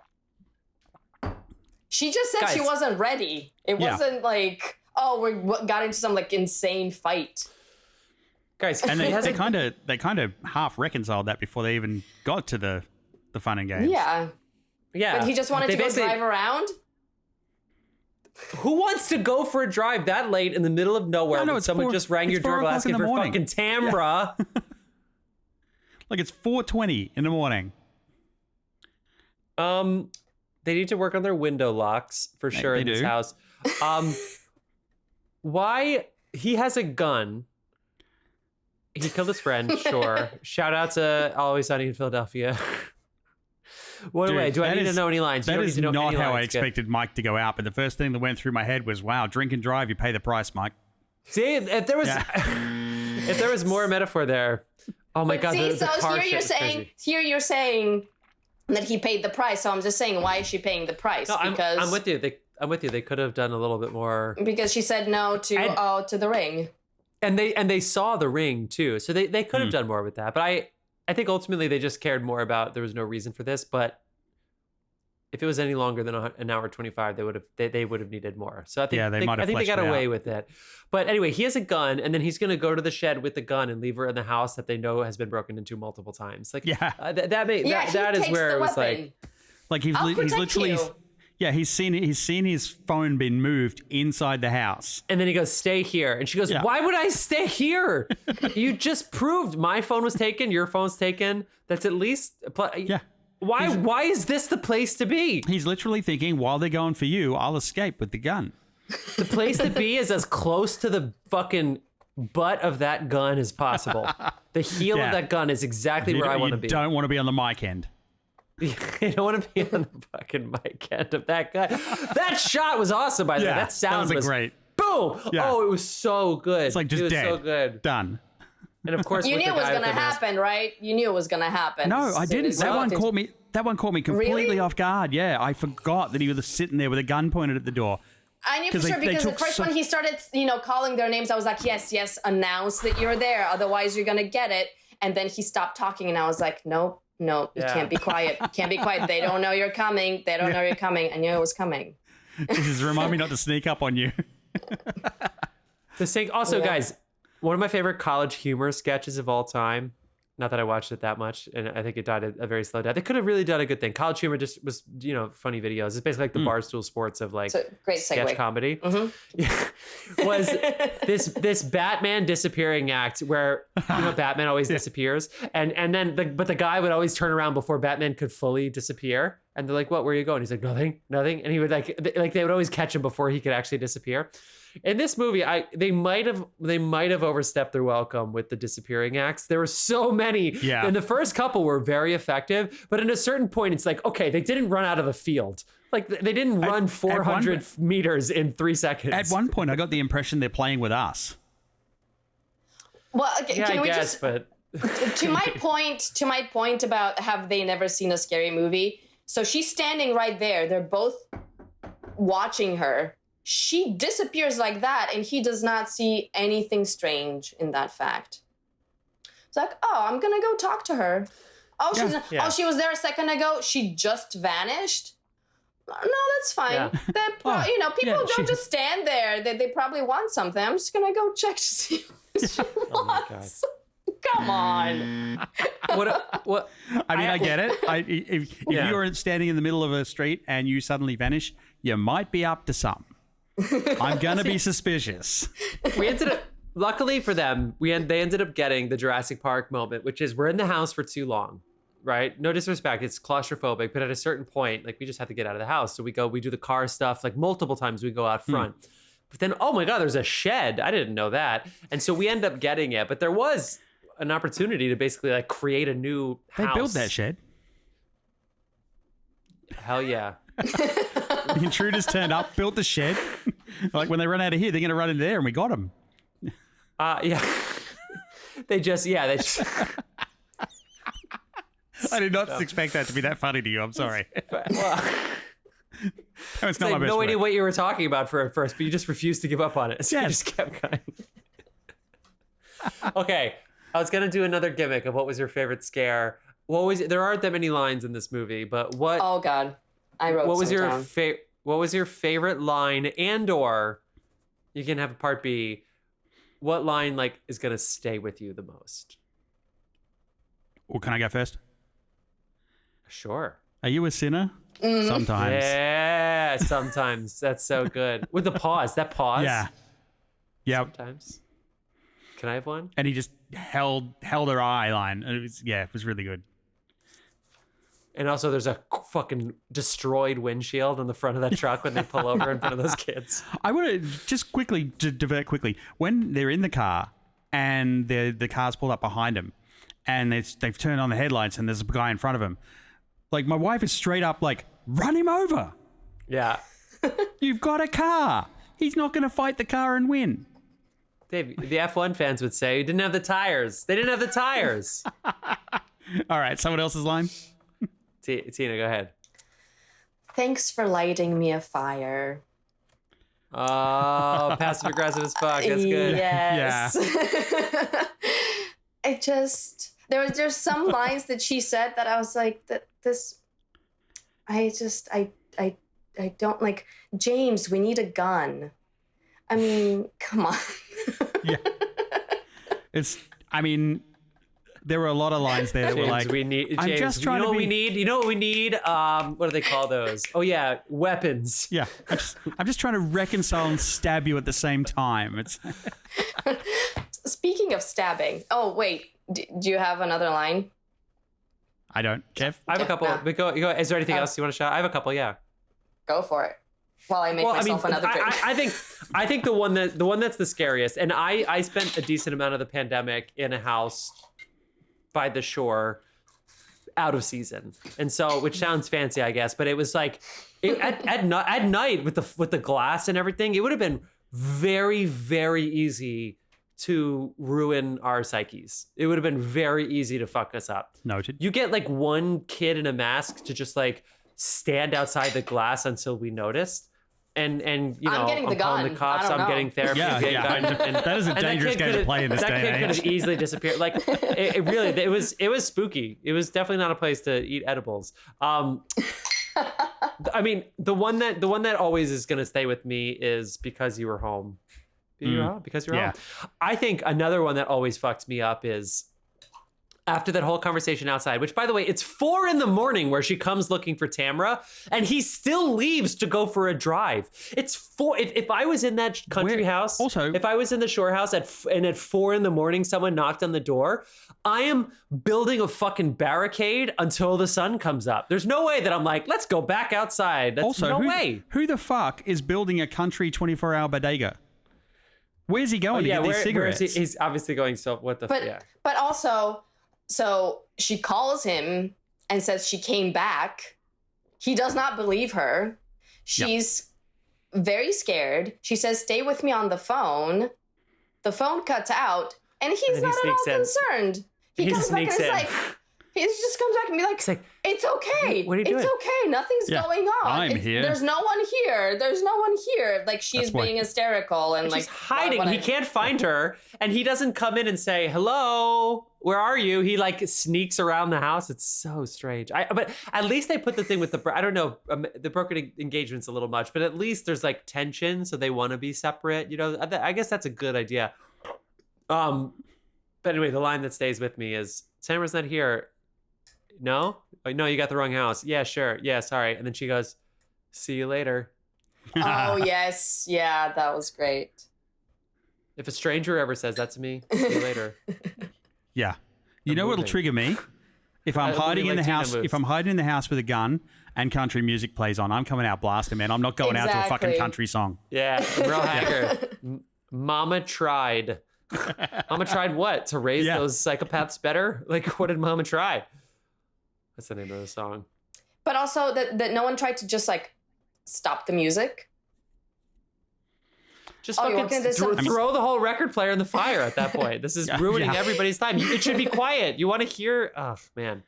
she just said she Guys. wasn't ready. It Yeah. wasn't like, oh, we got into some like insane fight. Guys, And he they hasn't- kind of half reconciled that before they even got to the fun and games. Yeah, yeah. but he just wanted They to go basically- drive around. Who wants to go for a drive that late in the middle of nowhere No, when it's someone four- just rang it's your 4 doorbell o'clock in asking the for morning. fucking Tambra? Like it's 4:20 in the morning. They need to work on their window locks for sure they in this do. house. Why he has a gun? He killed his friend. Sure. Shout out to Always Sunny in Philadelphia. What Dude, way? Do I that need to is- know any lines? You That don't is need to know not any how I lines. Good. expected Mike to go out, but the first thing that went through my head was, wow, drink and drive, you pay the price, Mike. See, if there was, if there was more metaphor there. Oh my But god! see, the car here shit you're is saying crazy. you're saying that he paid the price. So I'm just saying, why is she paying the price? No, because I'm with you. I'm with you. They could have done a little bit more. because she said no to the ring. And they saw the ring too, so they could have done more with that. But I think ultimately they just cared more about there was no reason for this. But if it was any longer than an hour 25, they would have needed more. So I think They might have I think they fleshed got it away out. with it. But anyway, he has a gun, and then he's gonna go to the shed with the gun and leave her in the house that they know has been broken into multiple times. Like Yeah. that He is takes where the it was weapon. Like he's I'll he's protect literally you. yeah, he's seen his phone been moved inside the house. And then he goes, "Stay here." And she goes, Yeah. "Why would I stay here? You just proved my phone was taken, your phone's taken. That's at least Yeah. Why is this the place to be? He's literally thinking, while they're going for you, I'll escape with the gun. The place to be is as close to the fucking butt of that gun as possible. The heel Yeah. of that gun is exactly where I want to be. You don't want to be on the mic end. I don't want to be on the fucking mic end of that gun. That shot was awesome, by the way. Yeah, That sound that was a great. boom. Yeah. Oh, it was so good. It's like just it was dead. so good. Done. And of course, You with knew the it was guy with gonna the mask. happen, right? You knew it was gonna happen. No, I As soon didn't. as That you one walked in. caught me. That one caught me completely Really? off guard. Yeah, I forgot that he was sitting there with a gun pointed at the door. I knew for 'Cause sure they because the took first so- when he started, calling their names, I was like, yes, announce that you're there, otherwise you're gonna get it. And then he stopped talking, and I was like, nope, you Yeah. can't be quiet. You can't be quiet. They don't know you're coming. They don't know you're coming. I knew it was coming. This is remind me not to sneak up on you. The thing, also, Yeah. guys, one of my favorite college humor sketches of all time. Not that I watched it that much, and I think it died a very slow death. They could have really done a good thing. College humor just was, funny videos. It's basically like the Barstool Sports of like So great sketch segue. comedy. Was this Batman disappearing act where Batman always disappears, and then the guy would always turn around before Batman could fully disappear, and they're like, "What? Where are you going?" He's like, "Nothing," and he would like they would always catch him before he could actually disappear. In this movie, they might have overstepped their welcome with the disappearing acts. There were so many, Yeah. and the first couple were very effective. But at a certain point, it's like, okay, they didn't run out of the field. Like they didn't run 400 meters in 3 seconds. At one point, I got the impression they're playing with us. Well, okay, yeah, can I we guess, just but to my point about have they never seen a scary movie? So she's standing right there. They're both watching her. She disappears like that, and he does not see anything strange in that fact. It's like, oh, I'm gonna go talk to her. Oh, Yeah. she was there a second ago. She just vanished. No, that's fine. Yeah. People yeah, don't just stand there. They probably want something. I'm just gonna go check to see what she oh my god. wants. Come on. What? I mean, I get it. If Yeah. you're standing in the middle of a street and you suddenly vanish, you might be up to something. I'm gonna be suspicious. We ended up, luckily for them, they ended up getting the Jurassic Park moment, which is we're in the house for too long, right? No disrespect, it's claustrophobic, but at a certain point, like we just have to get out of the house. So we do the car stuff, like multiple times we go out front. But then, oh my God, there's a shed. I didn't know that. And so we end up getting it, but there was an opportunity to basically like create a new They house. built that shed. Hell yeah. The intruders turned up, built the shed. Like when they run out of here, they're gonna run in there, and we got them. Yeah. They just. I did not expect that to be that funny to you. I'm sorry. Well, It's I not my had best no work. idea what you were talking about for at first, but you just refused to give up on it. So you Yes. just kept going. Okay. I was going to do another gimmick of what was your favorite scare. There aren't that many lines in this movie, but Oh God, I wrote what was some your down. what was your favorite line, and or you can have a part B. What line like is going to stay with you the most? Well, can I go first? Sure. Are you a sinner? Mm-hmm. Sometimes. Yeah, sometimes. That's so good. With the pause, that pause. Yeah. Yeah. Sometimes. Can I have one? And he just held her eye line. And it was really good. And also, there's a fucking destroyed windshield on the front of that truck when they pull over in front of those kids. I want to just quickly divert quickly. When they're in the car and the car's pulled up behind them, and they've turned on the headlights, and there's a guy in front of him. Like, my wife is straight up like, run him over. Yeah. You've got a car. He's not going to fight the car and win. Dave, the F1 fans would say, he didn't have the tires. They didn't have the tires. All right, someone else's line. Tina, go ahead. Thanks for lighting me a fire. Oh, passive aggressive as fuck. That's good. Yes. I just there's some lines that she said that I was like I don't like. James, we need a gun. I mean, come on. Yeah. There were a lot of lines there that James, were like, I'm James, just trying you know to what be... we need? You know what we need? What do they call those? Oh yeah, weapons. Yeah, I'm just trying to reconcile and stab you at the same time. It's Speaking of stabbing. Oh, wait. Do you have another line? I don't. Jeff? I have a couple. No. But go. Is there anything else you want to shout? I have a couple. Yeah. Go for it. While I make myself another drink. I think the one that's the scariest, and I spent a decent amount of the pandemic in a house by the shore, out of season, and so, which sounds fancy, I guess, but it was like at night with the glass and everything, it would have been very, very easy to ruin our psyches. It would have been very easy to fuck us up. Noted. You get like one kid in a mask to just like stand outside the glass until we noticed. And you know, I'm getting the calling gun. the cops. I don't I'm know. getting therapy. Yeah, I'm getting yeah. gun, and That is a that dangerous kid game to could've- play in this that day kid and could age. have easily disappeared. Like it really, it was spooky. It was definitely not a place to eat edibles. I mean, the one that always is going to stay with me is Because You Were Home. Because you're home. I think another one that always fucks me up is after that whole conversation outside, which, by the way, it's 4 a.m. where she comes looking for Tamra, and he still leaves to go for a drive. It's 4. If I was in that country house, also, if I was in the shore house at 4 a.m, someone knocked on the door, I am building a fucking barricade until the sun comes up. There's no way that I'm like, let's go back outside. That's also, no way. Who the fuck is building a country 24-hour bodega? Where's he going to get these cigarettes? Where is he? He's obviously going. So what the? But also, so she calls him and says she came back. He does not believe her. She's very scared. She says, "Stay with me on the phone." The phone cuts out, and he's not at all concerned. He comes back and is like, he just comes back and be like, "It's okay. What are you doing? It's okay. Nothing's going on. I'm here. There's no one here. There's no one here." Like, she's being hysterical and like she's hiding. He can't find her, and he doesn't come in and say, "Hello, where are you?" He like sneaks around the house. It's so strange. But at least they put the thing with I don't know, the broken engagement's a little much, but at least there's like tension, so they want to be separate. You know, I guess that's a good idea. But anyway, the line that stays with me is, "Tamara's not here." No? Oh, no, you got the wrong house. Yeah, sure. Yeah, sorry. And then she goes, "See you later." Oh, yes. Yeah, that was great. If a stranger ever says that to me, see you later. Yeah. You know what'll trigger me? If I'm hiding in the house, if I'm hiding in the house with a gun and country music plays on, I'm coming out blasting, man. I'm not going out to a fucking country song. Yeah, real hacker. Mama tried. Mama tried what? To raise those psychopaths better? Like, what did Mama try? That's the name of the song. But also that no one tried to just like stop the music. Just fucking throw the whole record player in the fire at that point. This is ruining everybody's time. It should be quiet. You want to hear? Oh, man.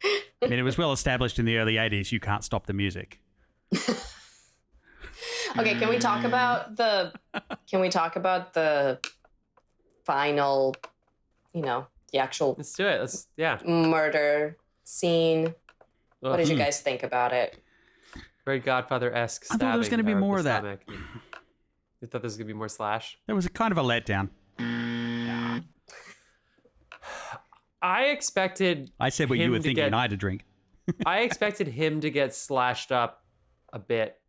I mean, it was well established in the early 80s, you can't stop the music. Okay, can we talk about the final, the actual Let's do it. Yeah. murder scene? What did you Ugh. guys think about it? Very Godfather-esque I thought there was stabbing gonna be there with more the of that. stomach. You thought there was going to be more slash? There was a kind of a letdown. I expected I said what you him were to thinking, get- and I had to drink. I expected him to get slashed up a bit.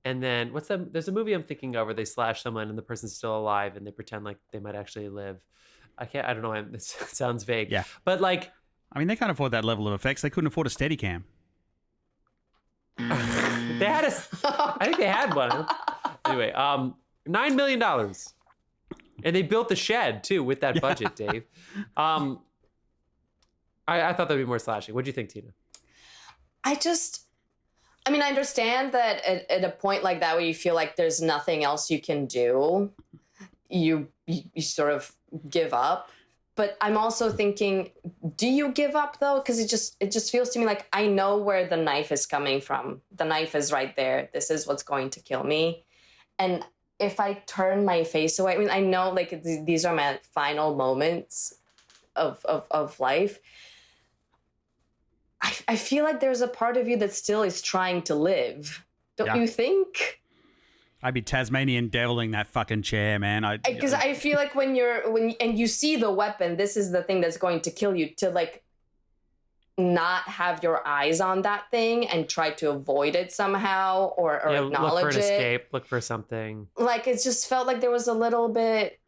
And then what's that? There's a movie I'm thinking of where they slash someone and the person's still alive and they pretend like they might actually live. I don't know. This sounds vague. Yeah. But like, I mean, they can't afford that level of effects. They couldn't afford a Steadicam. they had I think they had one. Anyway, $9 million. And they built the shed too with that budget, Dave. I thought there'd be more slashing. What do you think, Tina? I understand that at a point like that where you feel like there's nothing else you can do, you sort of give up. But I'm also thinking, do you give up though? Because it just feels to me like I know where the knife is coming from. The knife is right there. This is what's going to kill me. And if I turn my face away, I know like these are my final moments of life. I feel like there's a part of you that still is trying to live. Don't you think? I'd be Tasmanian deviling that fucking chair, man. Because I feel like when you see the weapon, this is the thing that's going to kill you. To like not have your eyes on that thing and try to avoid it somehow or acknowledge look for an it. escape, look for something. Like it just felt like there was a little bit,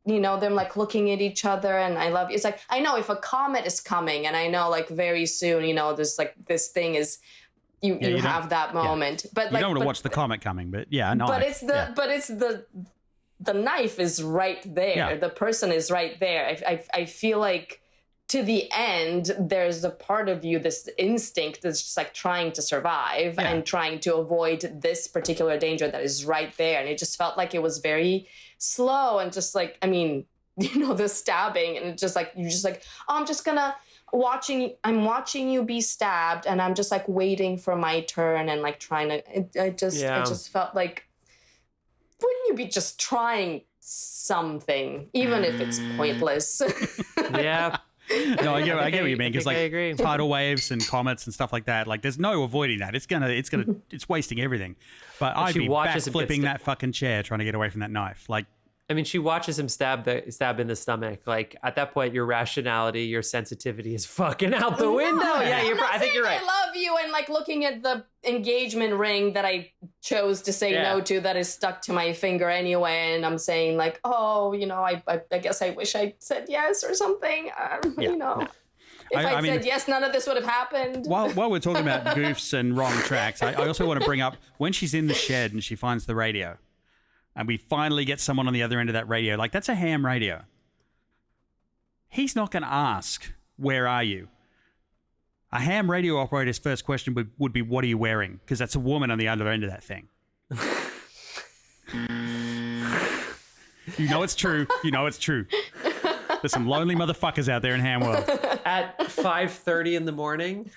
them like looking at each other and I love you. It's like, I know if a comet is coming and I know like very soon, there's like this thing is, you have that moment. Yeah. But you don't want to watch the comet coming, but yeah, no. But it's the knife is right there. Yeah. The person is right there. I feel like to the end, there's a part of you, this instinct that's just like trying to survive and trying to avoid this particular danger that is right there. And it just felt like it was very slow and just like, the stabbing and it's just like, you're just like, oh, I'm watching you be stabbed and I'm just like waiting for my turn and like trying to, I just felt like, wouldn't you be just trying something, even if it's pointless? Yeah. No, I get what you mean. Because like tidal waves and comets and stuff like that, like there's no avoiding that. It's wasting everything. But I'd be backflipping that fucking chair trying to get away from that knife. Like, she watches him stab in the stomach. Like at that point, your rationality, your sensitivity is fucking out the window. Yeah, I think you're right. I love you, and like looking at the engagement ring that I chose to say no to, that is stuck to my finger anyway, and I'm saying like, oh, I guess I wish I said yes or something. If I said yes, none of this would have happened. While we're talking about goofs and wrong tracks, I also want to bring up when she's in the shed and she finds the radio. And we finally get someone on the other end of that radio. Like, that's a ham radio. He's not going to ask, where are you? A ham radio operator's first question would be, what are you wearing? Because that's a woman on the other end of that thing. You know it's true. There's some lonely motherfuckers out there in ham world. At 5:30 in the morning.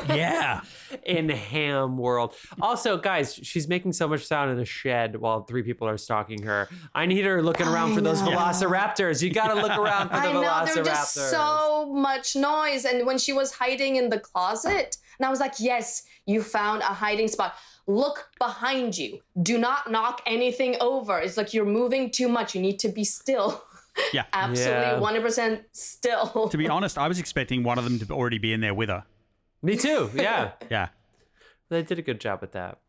Yeah. In ham world. Also, guys, she's making so much sound in a shed while 3 people are stalking her. I need her looking around for those velociraptors. You got to look around for the velociraptors. There was just so much noise. And when she was hiding in the closet, and I was like, yes, you found a hiding spot. Look behind you. Do not knock anything over. It's like you're moving too much. You need to be still. Yeah. Absolutely 100% still. To be honest, I was expecting one of them to already be in there with her. Me too. Yeah. Yeah. They did a good job with that.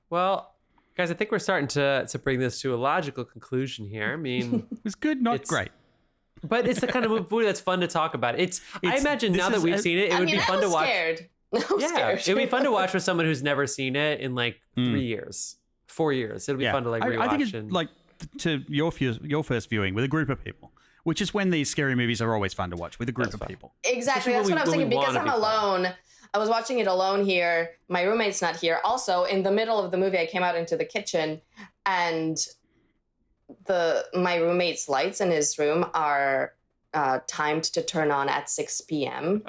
Well, guys, I think we're starting to bring this to a logical conclusion here. It was good, not great. But it's the kind of movie that's fun to talk about. I imagine now that we've seen it, it would be fun to watch. Scared. It would be fun to watch with someone who's never seen it in like 3 years, 4 years. It'll be fun to like rewatch. I think it's like to your first viewing with a group of people, which is when these scary movies are always fun to watch with a group of people. Exactly. That's what I was thinking because I'm alone. I was watching it alone here. My roommate's not here. Also, in the middle of the movie, I came out into the kitchen and my roommate's lights in his room are timed to turn on at 6 p.m.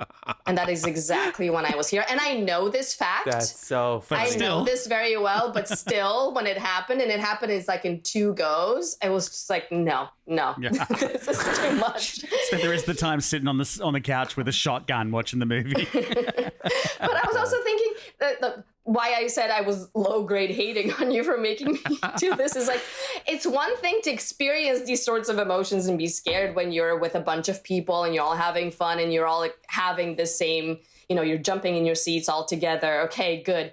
And that is exactly when I was here. And I know this fact. That's so funny. I know this very well, but still, when it happened, and it happened is like in 2 goes, I was just like, no, this is too much. So there is the time sitting on the couch with a shotgun watching the movie. But I was also thinking that why I said I was low-grade hating on you for making me do this is like, it's one thing to experience these sorts of emotions and be scared when you're with a bunch of people and you're all having fun and you're all like having the same, you're jumping in your seats all together. Okay, good.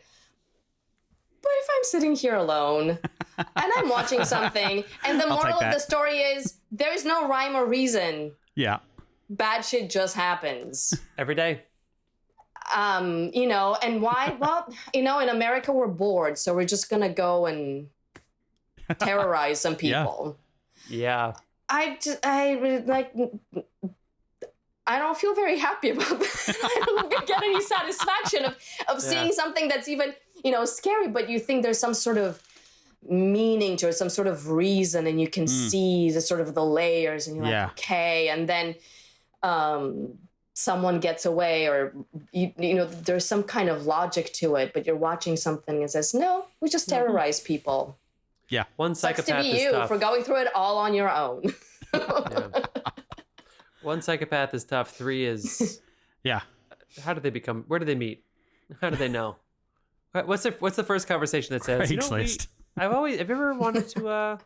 But if I'm sitting here alone and I'm watching something and the moral of the story is there is no rhyme or reason. Yeah. Bad shit just happens. Every day. And why? Well, in America we're bored, so we're just gonna go and terrorize some people. Yeah. I don't feel very happy about that. I don't get any satisfaction of seeing something that's even, scary, but you think there's some sort of meaning to it, some sort of reason, and you can see the sort of the layers, and you're like, okay, and then someone gets away, or there's some kind of logic to it, but you're watching something and says, no, we just terrorize people. Yeah. One psychopath Sucks to be you tough. for going through it all on your own. Yeah. 1 psychopath is tough. 3 is yeah. How do they become? Where do they meet? How do they know? What's the first conversation that says? Craigslist. Have you ever wanted to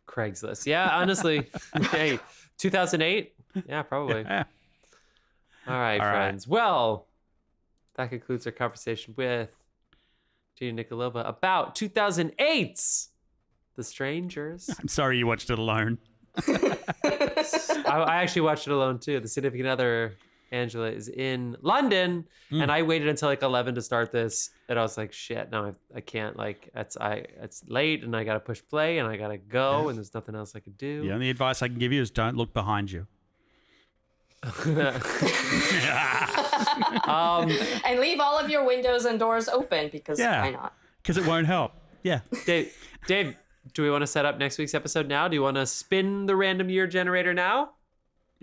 Craigslist? Yeah, honestly. Hey, 2008. Yeah, probably. Yeah. All right, friends. Well, that concludes our conversation with Tina Nikolova about 2008's The Strangers. I'm sorry you watched it alone. I actually watched it alone too. The significant other, Angela, is in London, and I waited until like 11 to start this, and I was like, "Shit, no, I can't." Like, it's late, and I gotta push play, and I gotta go, and there's nothing else I could do. The only advice I can give you is don't look behind you. And leave all of your windows and doors open because why not? Because it won't help. Yeah. Dave, do we want to set up next week's episode now? Do you want to spin the random year generator now?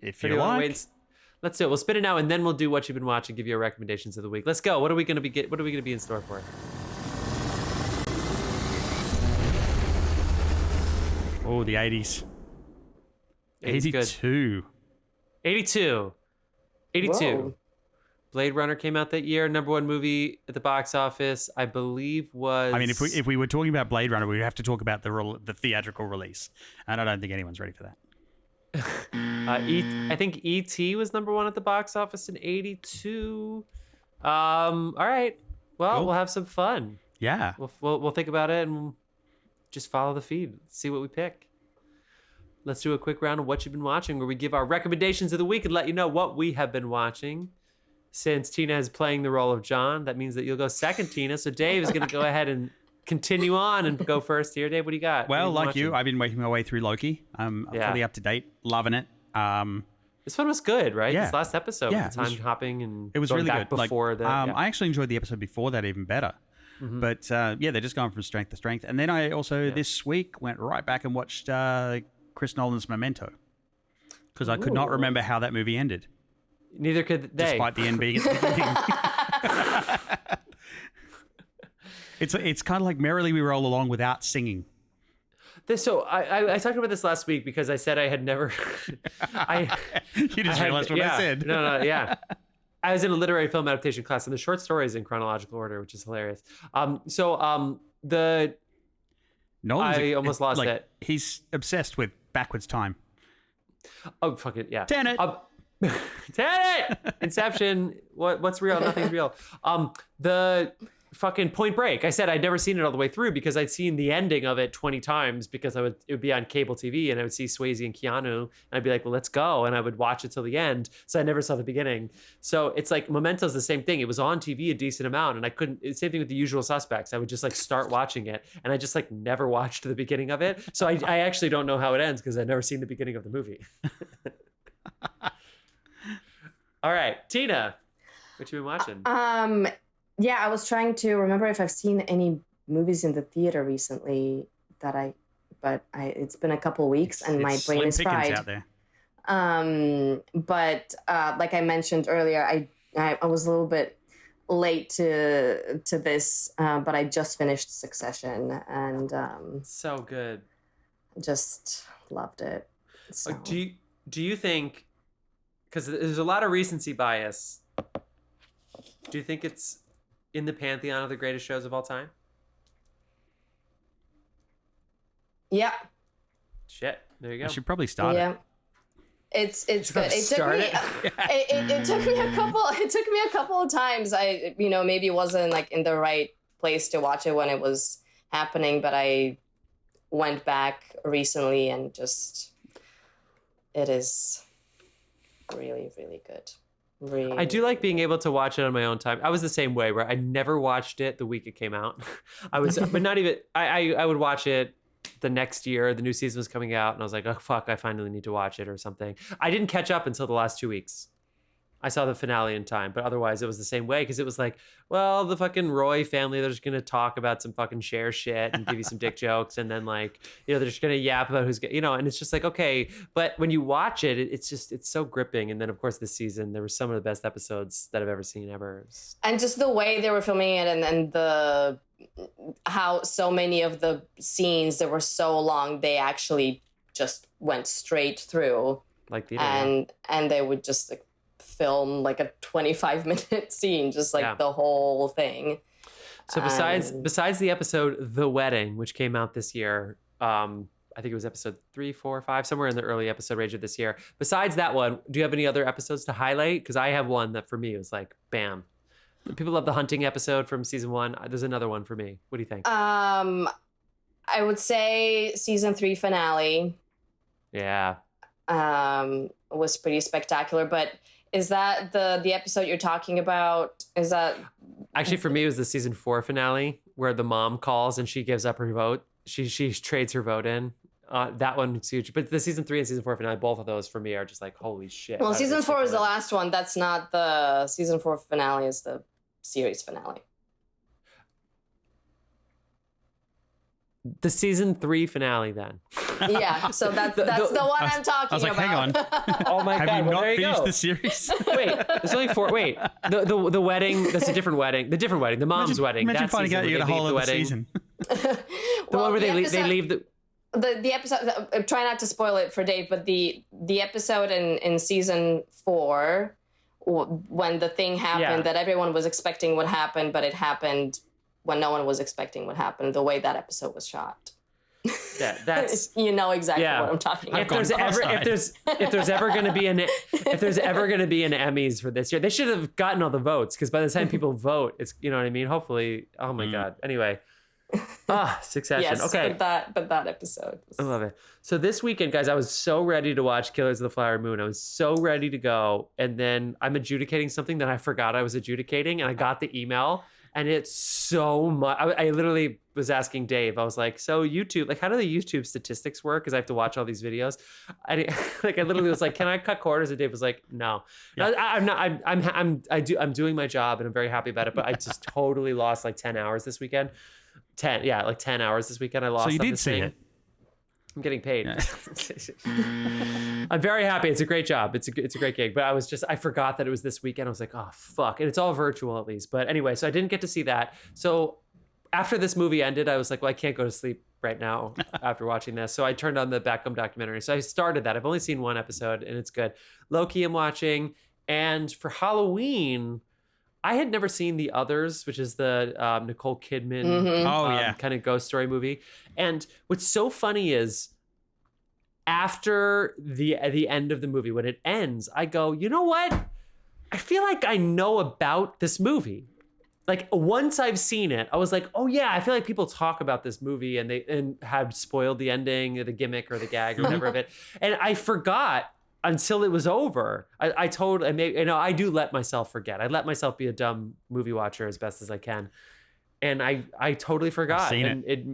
If Or do you wanna like. wait? Let's do it. We'll spin it now, and then we'll do what you've been watching. Give you our recommendations of the week. Let's go. What are we going to be? What are we going to be in store for? Oh, the 80s. 80's good. 82. 82. Whoa. Blade Runner came out that year. #1 movie at the box office, I believe, was. I mean, if we were talking about Blade Runner, we would have to talk about the theatrical release, and I don't think anyone's ready for that. I think E.T. was #1 at the box office in 82. All right. Well, Cool. we'll have some fun. Yeah. We'll think about it and just follow the feed. See what we pick. Let's do a quick round of what you've been watching, where we give our recommendations of the week and let you know what we have been watching. Since Tina is playing the role of John, that means that you'll go second, Tina. So Dave is going to go ahead and continue on and go first here. Dave, what do you got? Well, What have like been you, watching? I've been making my way through Loki. I'm fully up to date, loving it. This one was good, right? Yeah. This last episode, Yeah, with the time hopping and It was going really back good. before that. I actually enjoyed the episode before that even better. But they're just going from strength to strength. And then I also this week went right back and watched Chris Nolan's Memento, because I could not remember how that movie ended, Neither could they. despite the end being at the beginning. It's kind of like Merrily We Roll Along without singing. So I talked about this last week because I said I had never. You just realized what I said. No, yeah. I was in a literary film adaptation class, and the short story is in chronological order, which is hilarious. Nolan's I almost lost it. He's obsessed with backwards time. Oh, fuck it, yeah. Tenet. Tenet! Inception. What's real? Nothing's real. The fucking Point Break. I said I'd never seen it all the way through because I'd seen the ending of it 20 times because it would be on cable TV, and I would see Swayze and Keanu, and I'd be like, well, let's go. And I would watch it till the end. So I never saw the beginning. So it's like Memento's the same thing. It was on TV a decent amount, and I couldn't, same thing with The Usual Suspects. I would just like start watching it, and I just like never watched the beginning of it. So I actually don't know how it ends because I'd never seen the beginning of the movie. All right, Tina, what you been watching? Yeah, I was trying to remember if I've seen any movies in the theater recently but it's been a couple weeks and my brain Slim is pickings fried. out there. But like I mentioned earlier, I was a little bit late to this, but I just finished Succession and So good. just loved it. So. Do you think, because there's a lot of recency bias, do you think it's in the pantheon of the greatest shows of all time? Yeah. Shit, there you go. I should probably start it. It's good. It took me it took me a couple of times. I maybe wasn't like in the right place to watch it when it was happening, but I went back recently and just it is really, really good. Really, I do like being able to watch it on my own time. I was the same way where I never watched it the week it came out. But not even I would watch it the next year. The new season was coming out and I was like, oh fuck, I finally need to watch it or something. I didn't catch up until the last 2 weeks. I saw the finale in time, but otherwise it was the same way because it was like, well, the fucking Roy family, they're just going to talk about some fucking share shit and give you some dick jokes. And then like, they're just going to yap about who's, and it's just like, okay. But when you watch it, it's so gripping. And then of course this season, there were some of the best episodes that I've ever seen ever. And just the way they were filming it and how so many of the scenes that were so long, they actually just went straight through. Like the and they would just like, film like a 25-minute scene, just like the whole thing. So besides the episode The Wedding, which came out this year, I think it was episode 3, 4, 5, somewhere in the early episode range of this year. Besides that one, do you have any other episodes to highlight? Because I have one that for me was like, bam. People love the hunting episode from season 1. There's another one for me. What do you think? I would say season 3 finale. Yeah. Was pretty spectacular, but is that the episode you're talking about? Is that actually for me? It was the season 4 finale where the mom calls and she gives up her vote. She trades her vote in. That one's huge. But the season 3 and season 4 finale, both of those for me are just like holy shit. Well, season 4 is the last one. That's not the season 4 finale. Is the series finale. The season 3 finale, then. Yeah, so that's the one I'm talking about. I was like, about. hang on. Oh my god! Have you well, not you finished go. the series? Wait, there's only 4. Wait, the wedding. That's a different wedding. The different wedding. The mom's wedding. Imagine That finding season out you where get a they whole leave the other wedding. season. The one where they leave the. The episode. Try not to spoil it for Dave, but the episode in season 4, when the thing happened that everyone was expecting would happen, but it happened when no one was expecting would happen. The way that episode was shot. Yeah, that's you know exactly what I'm talking about. If there's ever going to be an Emmys for this year, they should have gotten all the votes because by the time people vote, it's what I mean. Hopefully, oh my god. Anyway, Succession. Yes, okay, but that episode. I love it. So this weekend, guys, I was so ready to watch Killers of the Flower Moon. I was so ready to go, and then I'm adjudicating something that I forgot I was adjudicating, and I got the email. And it's so much. I literally was asking Dave. I was like, "So YouTube, like, how do the YouTube statistics work? Because I have to watch all these videos." I literally was like, "Can I cut corners?" And Dave was like, "No, I'm not. I'm doing my job, and I'm very happy about it. But I just totally lost like 10 hours this weekend. 10 hours this weekend. I lost. So you on did this see thing. it. I'm getting paid. I'm very happy. It's a great job. It's a great gig. But I forgot that it was this weekend. I was like, oh fuck. And it's all virtual at least. But anyway, so I didn't get to see that. So after this movie ended, I was like, well, I can't go to sleep right now after watching this. So I turned on the Beckham documentary. So I started that. I've only seen one episode and it's good. Loki I'm watching. And for Halloween, I had never seen The Others, which is the Nicole Kidman kind of ghost story movie. And what's so funny is after the end of the movie, when it ends, I go, you know what? I feel like I know about this movie. Like once I've seen it, I was like, oh yeah, I feel like people talk about this movie and have spoiled the ending or the gimmick or the gag or whatever of it. And I forgot until it was over. I do let myself forget. I let myself be a dumb movie watcher as best as I can. And I totally forgot. I've seen and it.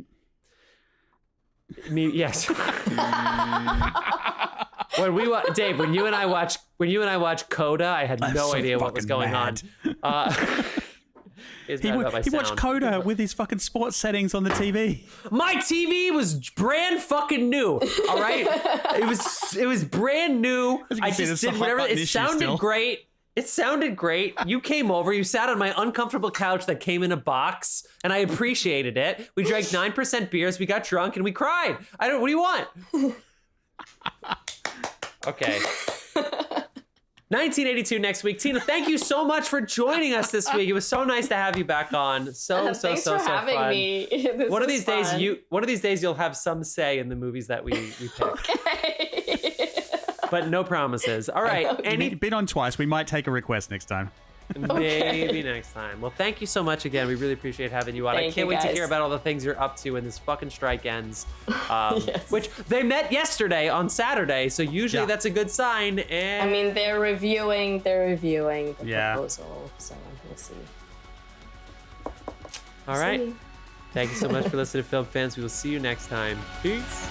Yes. Dave, when you and I watch Coda, I had no idea what was going on. He's He, mad about my he watched sound. Coda with his fucking sports settings on the TV. My TV was brand fucking new. All right, it was brand new. As you can I see, just there's did some hot whatever. button It issues sounded still. great. It sounded great. You came over. You sat on my uncomfortable couch that came in a box, and I appreciated it. We drank 9% beers. We got drunk, and we cried. What do you want? Okay. 1982 next week. Tina, thank you so much for joining us this week. It was so nice to have you back on. Thanks So for having fun. me. This One of was these days fun. one of these days you'll have some say in the movies that we pick. Okay. But no promises. All right. You've been on twice. We might take a request next time. Maybe next time. Well, thank you so much again. We really appreciate having you on. I Thank can't you, wait to guys. hear about all the things you're up to when this fucking strike ends. Yes. Which they met yesterday on Saturday, so usually Yeah. that's a good sign. And I mean, they're reviewing the Yeah. proposal, so we'll see. all right. See. Thank you so much for listening to Film Fans. We will see you next time. Peace.